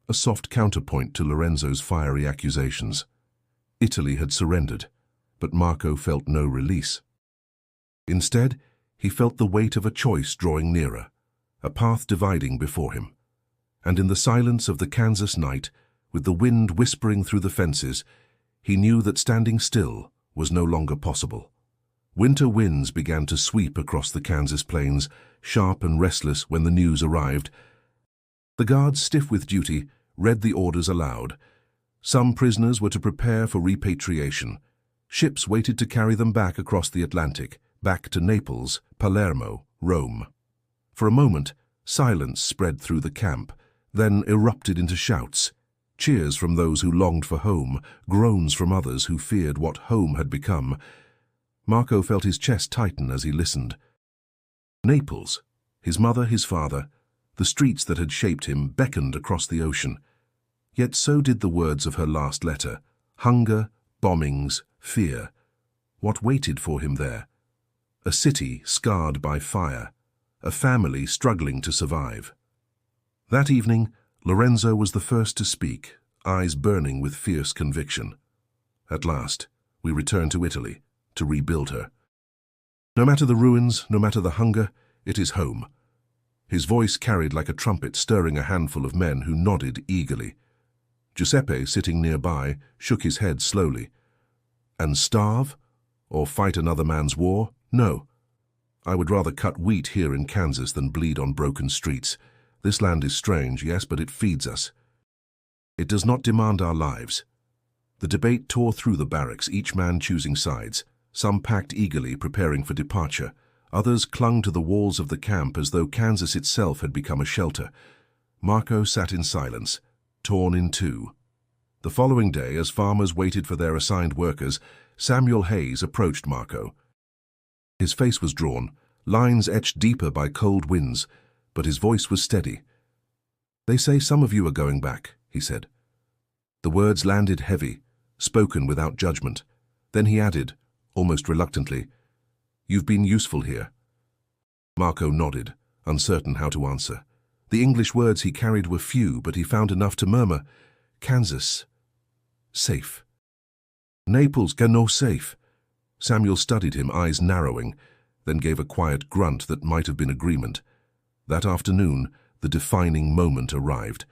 a soft counterpoint to Lorenzo's fiery accusations. Italy had surrendered, but Marco felt no release. Instead, he felt the weight of a choice drawing nearer, a path dividing before him. And in the silence of the Kansas night, with the wind whispering through the fences, he knew that standing still was no longer possible. Winter winds began to sweep across the Kansas plains, sharp and restless when the news arrived. The guards, stiff with duty, read the orders aloud. Some prisoners were to prepare for repatriation. Ships waited to carry them back across the Atlantic, back to Naples, Palermo, Rome. For a moment, silence spread through the camp, then erupted into shouts. Cheers from those who longed for home, groans from others who feared what home had become. Marco felt his chest tighten as he listened. Naples, his mother, his father, the streets that had shaped him beckoned across the ocean. Yet so did the words of her last letter. Hunger, bombings, fear. What waited for him there? A city scarred by fire, a family struggling to survive. That evening, Lorenzo was the first to speak, eyes burning with fierce conviction. At last, we return to Italy, to rebuild her. No matter the ruins, no matter the hunger, it is home. His voice carried like a trumpet, stirring a handful of men who nodded eagerly. Giuseppe, sitting nearby, shook his head slowly. And starve? Or fight another man's war? No. I would rather cut wheat here in Kansas than bleed on broken streets. This land is strange, yes, but it feeds us. It does not demand our lives. The debate tore through the barracks, each man choosing sides. Some packed eagerly, preparing for departure. Others clung to the walls of the camp as though Kansas itself had become a shelter. Marco sat in silence, torn in two. The following day, as farmers waited for their assigned workers, Samuel Hayes approached Marco. His face was drawn, lines etched deeper by cold winds, but his voice was steady. "They say some of you are going back," he said. The words landed heavy, spoken without judgment. Then he added, almost reluctantly, "You've been useful here." Marco nodded, uncertain how to answer. The English words he carried were few, but he found enough to murmur, Kansas. Safe. Naples can no safe. Samuel studied him, eyes narrowing, then gave a quiet grunt that might have been agreement. That afternoon, the defining moment arrived.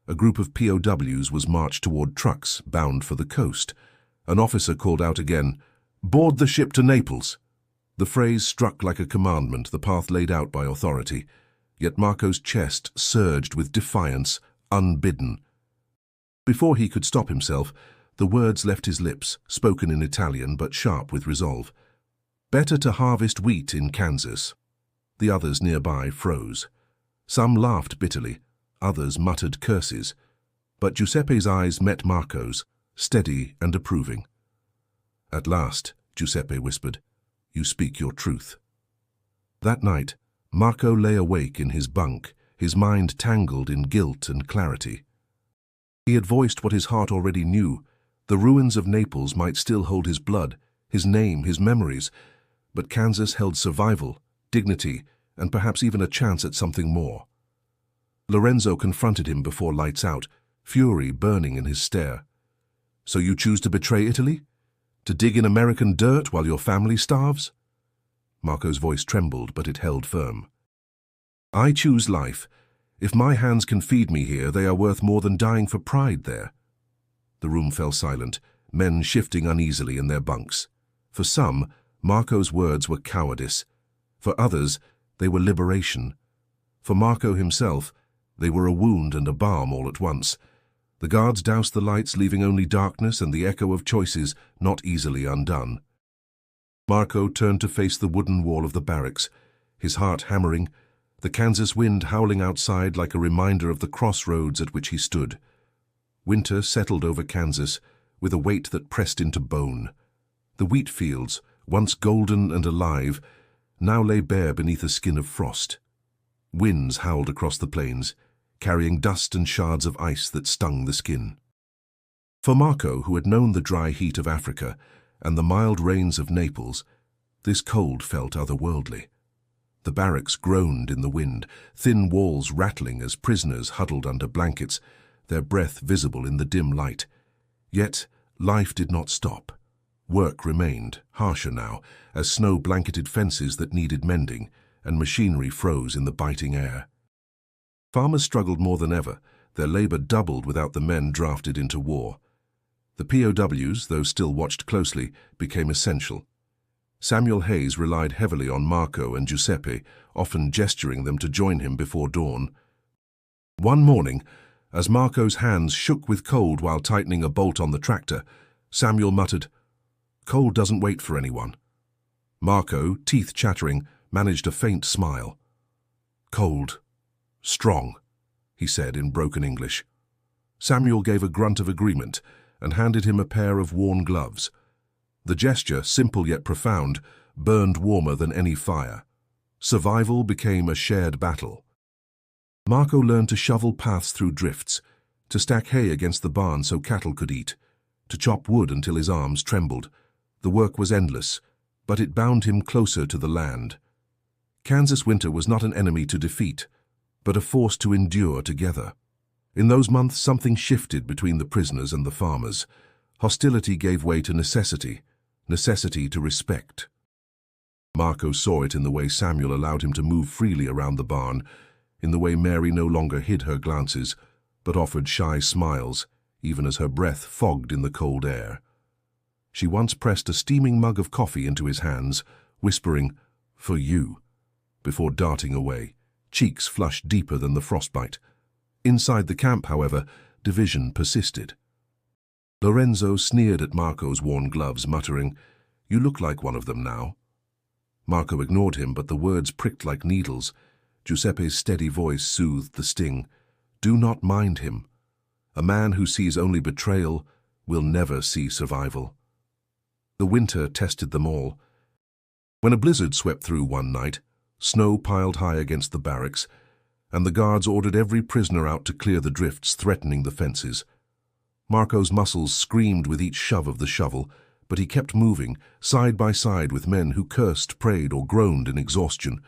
A group of POWs was marched toward trucks bound for the coast. An officer called out again, "Board the ship to Naples." The phrase struck like a commandment, the path laid out by authority. Yet Marco's chest surged with defiance, unbidden. Before he could stop himself, the words left his lips, spoken in Italian but sharp with resolve. "Better to harvest wheat in Kansas." The others nearby froze. Some laughed bitterly, others muttered curses. But Giuseppe's eyes met Marco's, steady and approving. "At last," Giuseppe whispered, "you speak your truth." That night, Marco lay awake in his bunk, his mind tangled in guilt and clarity. He had voiced what his heart already knew. The ruins of Naples might still hold his blood, his name, his memories, but Kansas held survival, dignity, and perhaps even a chance at something more. Lorenzo confronted him before lights out, fury burning in his stare. "So you choose to betray Italy? To dig in American dirt while your family starves?" Marco's voice trembled, but it held firm. "I choose life. If my hands can feed me here, they are worth more than dying for pride there." The room fell silent, men shifting uneasily in their bunks. For some, Marco's words were cowardice. For others, they were liberation. For Marco himself, they were a wound and a balm all at once. The guards doused the lights, leaving only darkness and the echo of choices not easily undone. Marco turned to face the wooden wall of the barracks, his heart hammering, the Kansas wind howling outside like a reminder of the crossroads at which he stood. Winter settled over Kansas with a weight that pressed into bone. The wheat fields, once golden and alive, now lay bare beneath a skin of frost. Winds howled across the plains, carrying dust and shards of ice that stung the skin. For Marco, who had known the dry heat of Africa and the mild rains of Naples, this cold felt otherworldly. The barracks groaned in the wind, thin walls rattling as prisoners huddled under blankets, their breath visible in the dim light. Yet life did not stop. Work remained, harsher now, as snow-blanketed fences that needed mending, and machinery froze in the biting air. Farmers struggled more than ever, their labor doubled without the men drafted into war. The POWs, though still watched closely, became essential. Samuel Hayes relied heavily on Marco and Giuseppe, often gesturing them to join him before dawn. One morning, as Marco's hands shook with cold while tightening a bolt on the tractor, Samuel muttered, "Cold doesn't wait for anyone." Marco, teeth chattering, managed a faint smile. "Cold. Strong," he said in broken English. Samuel gave a grunt of agreement and handed him a pair of worn gloves. The gesture, simple yet profound, burned warmer than any fire. Survival became a shared battle. Marco learned to shovel paths through drifts, to stack hay against the barn so cattle could eat, to chop wood until his arms trembled. The work was endless, but it bound him closer to the land. Kansas winter was not an enemy to defeat, but a force to endure together. In those months something shifted between the prisoners and the farmers. Hostility gave way to necessity, necessity to respect. Marco saw it in the way Samuel allowed him to move freely around the barn, in the way Mary no longer hid her glances, but offered shy smiles, even as her breath fogged in the cold air. She once pressed a steaming mug of coffee into his hands, whispering, "For you," before darting away, cheeks flushed deeper than the frostbite. Inside the camp, however, division persisted. Lorenzo sneered at Marco's worn gloves, muttering, "You look like one of them now." Marco ignored him, but the words pricked like needles. Giuseppe's steady voice soothed the sting. "Do not mind him. A man who sees only betrayal will never see survival." The winter tested them all. When a blizzard swept through one night, snow piled high against the barracks, and the guards ordered every prisoner out to clear the drifts threatening the fences. Marco's muscles screamed with each shove of the shovel, but he kept moving, side by side with men who cursed, prayed, or groaned in exhaustion.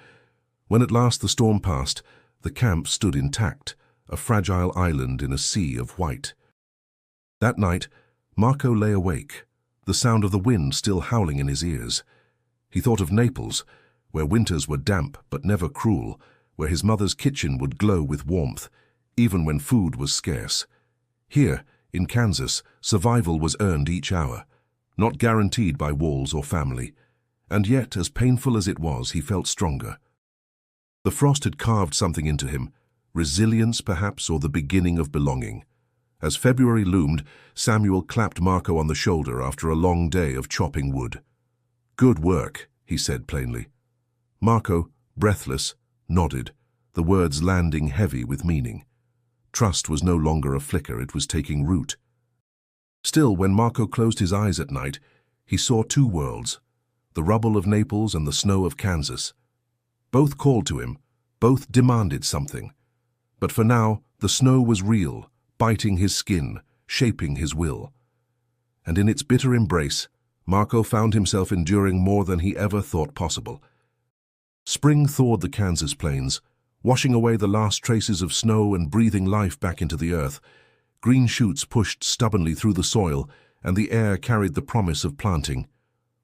When at last the storm passed, the camp stood intact, a fragile island in a sea of white. That night, Marco lay awake, the sound of the wind still howling in his ears. He thought of Naples, where winters were damp but never cruel, where his mother's kitchen would glow with warmth, even when food was scarce. Here, in Kansas, survival was earned each hour, not guaranteed by walls or family. And yet, as painful as it was, he felt stronger. The frost had carved something into him, resilience perhaps, or the beginning of belonging. As February loomed, Samuel clapped Marco on the shoulder after a long day of chopping wood. "Good work," he said plainly. Marco, breathless, nodded, the words landing heavy with meaning. Trust was no longer a flicker, it was taking root. Still, when Marco closed his eyes at night, he saw two worlds, the rubble of Naples and the snow of Kansas. Both called to him, both demanded something. But for now, the snow was real, biting his skin, shaping his will. And in its bitter embrace, Marco found himself enduring more than he ever thought possible. Spring thawed the Kansas plains, washing away the last traces of snow and breathing life back into the earth. Green shoots pushed stubbornly through the soil, and the air carried the promise of planting.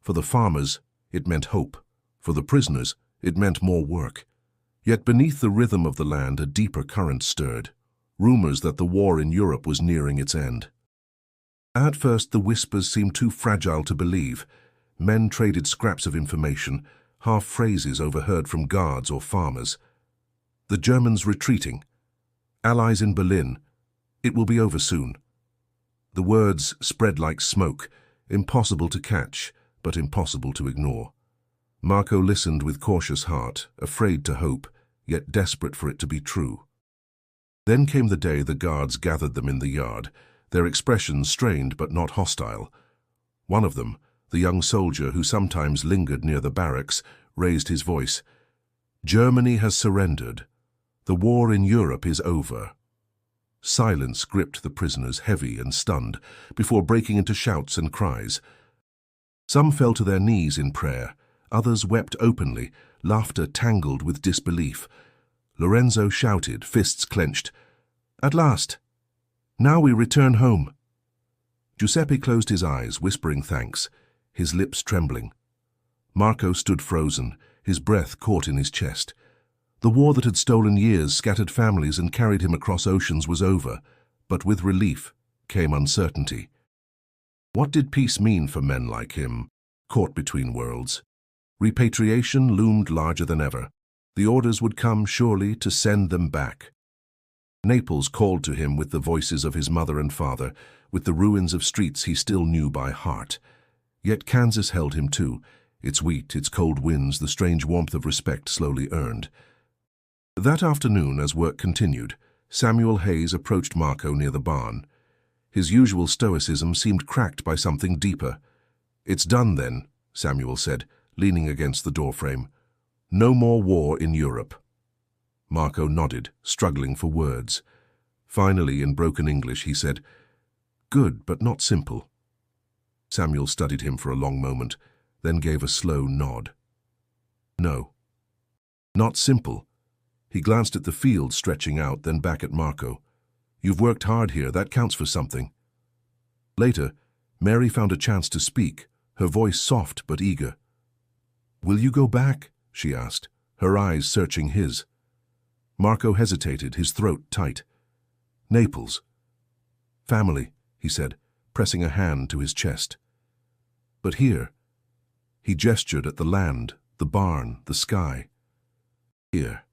For the farmers, it meant hope. For the prisoners, it meant more work. Yet beneath the rhythm of the land, a deeper current stirred. Rumors that the war in Europe was nearing its end. At first, the whispers seemed too fragile to believe. Men traded scraps of information, half phrases overheard from guards or farmers. The Germans retreating. Allies in Berlin. It will be over soon. The words spread like smoke, impossible to catch, but impossible to ignore. Marco listened with cautious heart, afraid to hope, yet desperate for it to be true. Then came the day the guards gathered them in the yard, their expressions strained but not hostile. One of them, the young soldier who sometimes lingered near the barracks, raised his voice. "Germany has surrendered. The war in Europe is over." Silence gripped the prisoners, heavy and stunned, before breaking into shouts and cries. Some fell to their knees in prayer, others wept openly, laughter tangled with disbelief. Lorenzo shouted, fists clenched, "At last! Now we return home!" Giuseppe closed his eyes, whispering thanks, his lips trembling. Marco stood frozen, his breath caught in his chest. The war that had stolen years, scattered families, and carried him across oceans was over, but with relief came uncertainty. What did peace mean for men like him, caught between worlds? Repatriation loomed larger than ever. The orders would come, surely, to send them back. Naples called to him with the voices of his mother and father, with the ruins of streets he still knew by heart. Yet Kansas held him too, its wheat, its cold winds, the strange warmth of respect slowly earned. That afternoon, as work continued, Samuel Hayes approached Marco near the barn. His usual stoicism seemed cracked by something deeper. "It's done then," Samuel said, leaning against the doorframe. "No more war in Europe." Marco nodded, struggling for words. Finally, in broken English, he said, "Good, but not simple." Samuel studied him for a long moment, then gave a slow nod. "No. Not simple." He glanced at the field stretching out, then back at Marco. "You've worked hard here, that counts for something." Later, Mary found a chance to speak, her voice soft but eager. "Will you go back?" she asked, her eyes searching his. Marco hesitated, his throat tight. "Naples. Family," he said, pressing a hand to his chest. "But here," he gestured at the land, the barn, the sky. "Here.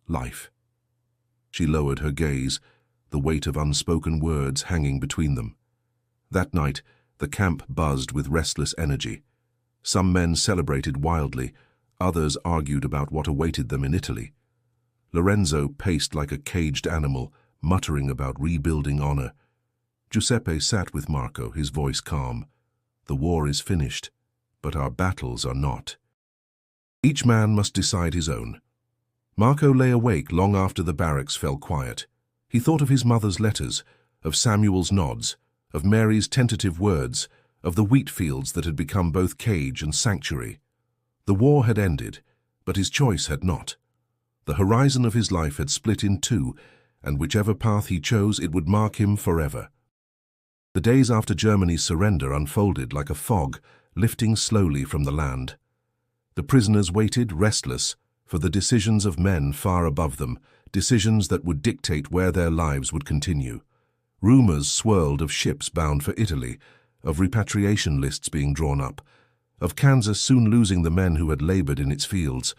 Life." She lowered her gaze, the weight of unspoken words hanging between them. That night, the camp buzzed with restless energy. Some men celebrated wildly, others argued about what awaited them in Italy. Lorenzo paced like a caged animal, muttering about rebuilding honor. Giuseppe sat with Marco, his voice calm. "The war is finished, but our battles are not." Each man must decide his own. Marco lay awake long after the barracks fell quiet. He thought of his mother's letters, of Samuel's nods, of Mary's tentative words, of the wheat fields that had become both cage and sanctuary. The war had ended, but his choice had not. The horizon of his life had split in two, and whichever path he chose, it would mark him forever. The days after Germany's surrender unfolded like a fog, lifting slowly from the land. The prisoners waited, restless, for the decisions of men far above them, decisions that would dictate where their lives would continue. Rumors swirled of ships bound for Italy, of repatriation lists being drawn up, of Kansas soon losing the men who had labored in its fields.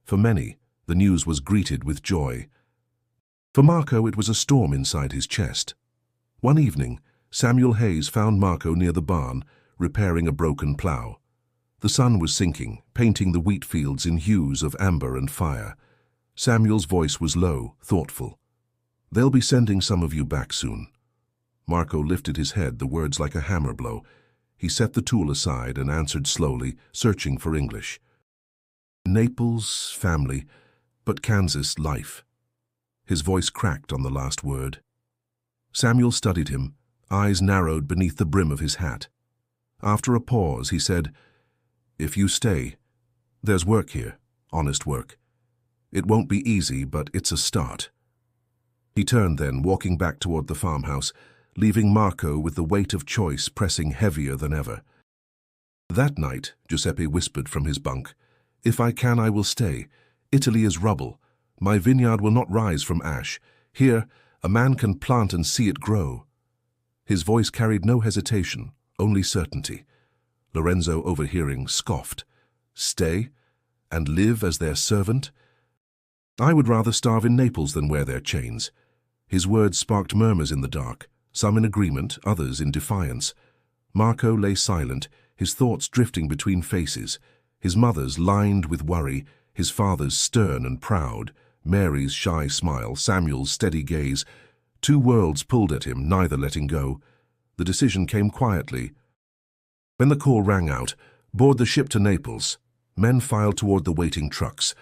For many, the news was greeted with joy. For Marco, it was a storm inside his chest. One evening, Samuel Hayes found Marco near the barn, repairing a broken plough. The sun was sinking, painting the wheat fields in hues of amber and fire. Samuel's voice was low, thoughtful. "They'll be sending some of you back soon." Marco lifted his head, the words like a hammer blow. He set the tool aside and answered slowly, searching for English. "Naples, family, but Kansas, life." His voice cracked on the last word. Samuel studied him, eyes narrowed beneath the brim of his hat. After a pause, he said, "If you stay, there's work here, honest work. It won't be easy, but it's a start." He turned then, walking back toward the farmhouse, leaving Marco with the weight of choice pressing heavier than ever. That night, Giuseppe whispered from his bunk, "If I can, I will stay. Italy is rubble. My vineyard will not rise from ash. Here, a man can plant and see it grow." His voice carried no hesitation, only certainty. Lorenzo, overhearing, scoffed. "Stay? And live as their servant? I would rather starve in Naples than wear their chains." His words sparked murmurs in the dark, some in agreement, others in defiance. Marco lay silent, his thoughts drifting between faces, his mother's lined with worry, his father's stern and proud, Mary's shy smile, Samuel's steady gaze. Two worlds pulled at him, neither letting go. The decision came quietly. When the call rang out, "Board the ship to Naples," men filed toward the waiting trucks.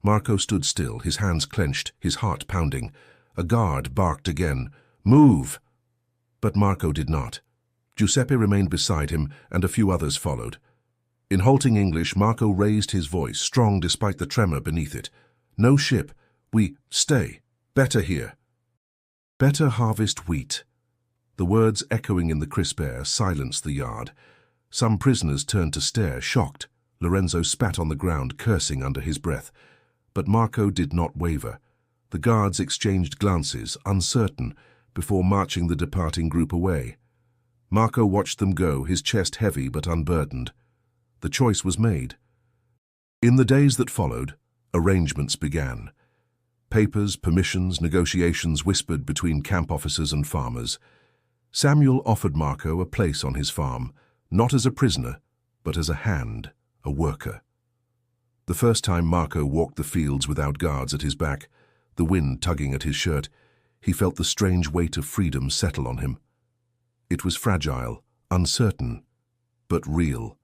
Marco stood still, his hands clenched, his heart pounding. A guard barked again, "Move!" But Marco did not. Giuseppe remained beside him, and a few others followed. In halting English, Marco raised his voice, strong despite the tremor beneath it. "No ship. We stay. Better here. Better harvest wheat." The words echoing in the crisp air silenced the yard. Some prisoners turned to stare, shocked. Lorenzo spat on the ground, cursing under his breath. But Marco did not waver. The guards exchanged glances, uncertain, before marching the departing group away. Marco watched them go, his chest heavy but unburdened. The choice was made. In the days that followed, arrangements began. Papers, permissions, negotiations whispered between camp officers and farmers. Samuel offered Marco a place on his farm, not as a prisoner, but as a hand, a worker. The first time Marco walked the fields without guards at his back, the wind tugging at his shirt, he felt the strange weight of freedom settle on him. It was fragile, uncertain, but real.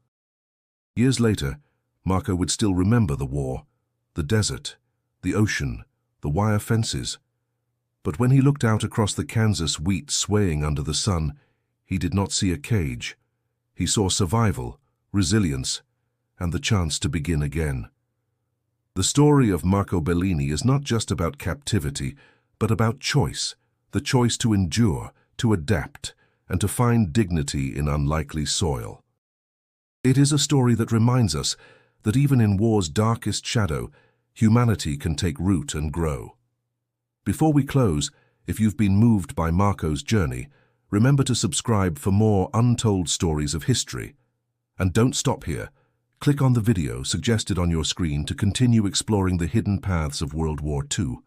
Years later, Marco would still remember the war, the desert, the ocean, the wire fences. But when he looked out across the Kansas wheat swaying under the sun, he did not see a cage. He saw survival, resilience, and the chance to begin again. The story of Marco Bellini is not just about captivity, but about choice, the choice to endure, to adapt, and to find dignity in unlikely soil. It is a story that reminds us that even in war's darkest shadow, humanity can take root and grow. Before we close, if you've been moved by Marco's journey, remember to subscribe for more untold stories of history. And don't stop here. Click on the video suggested on your screen to continue exploring the hidden paths of World War II.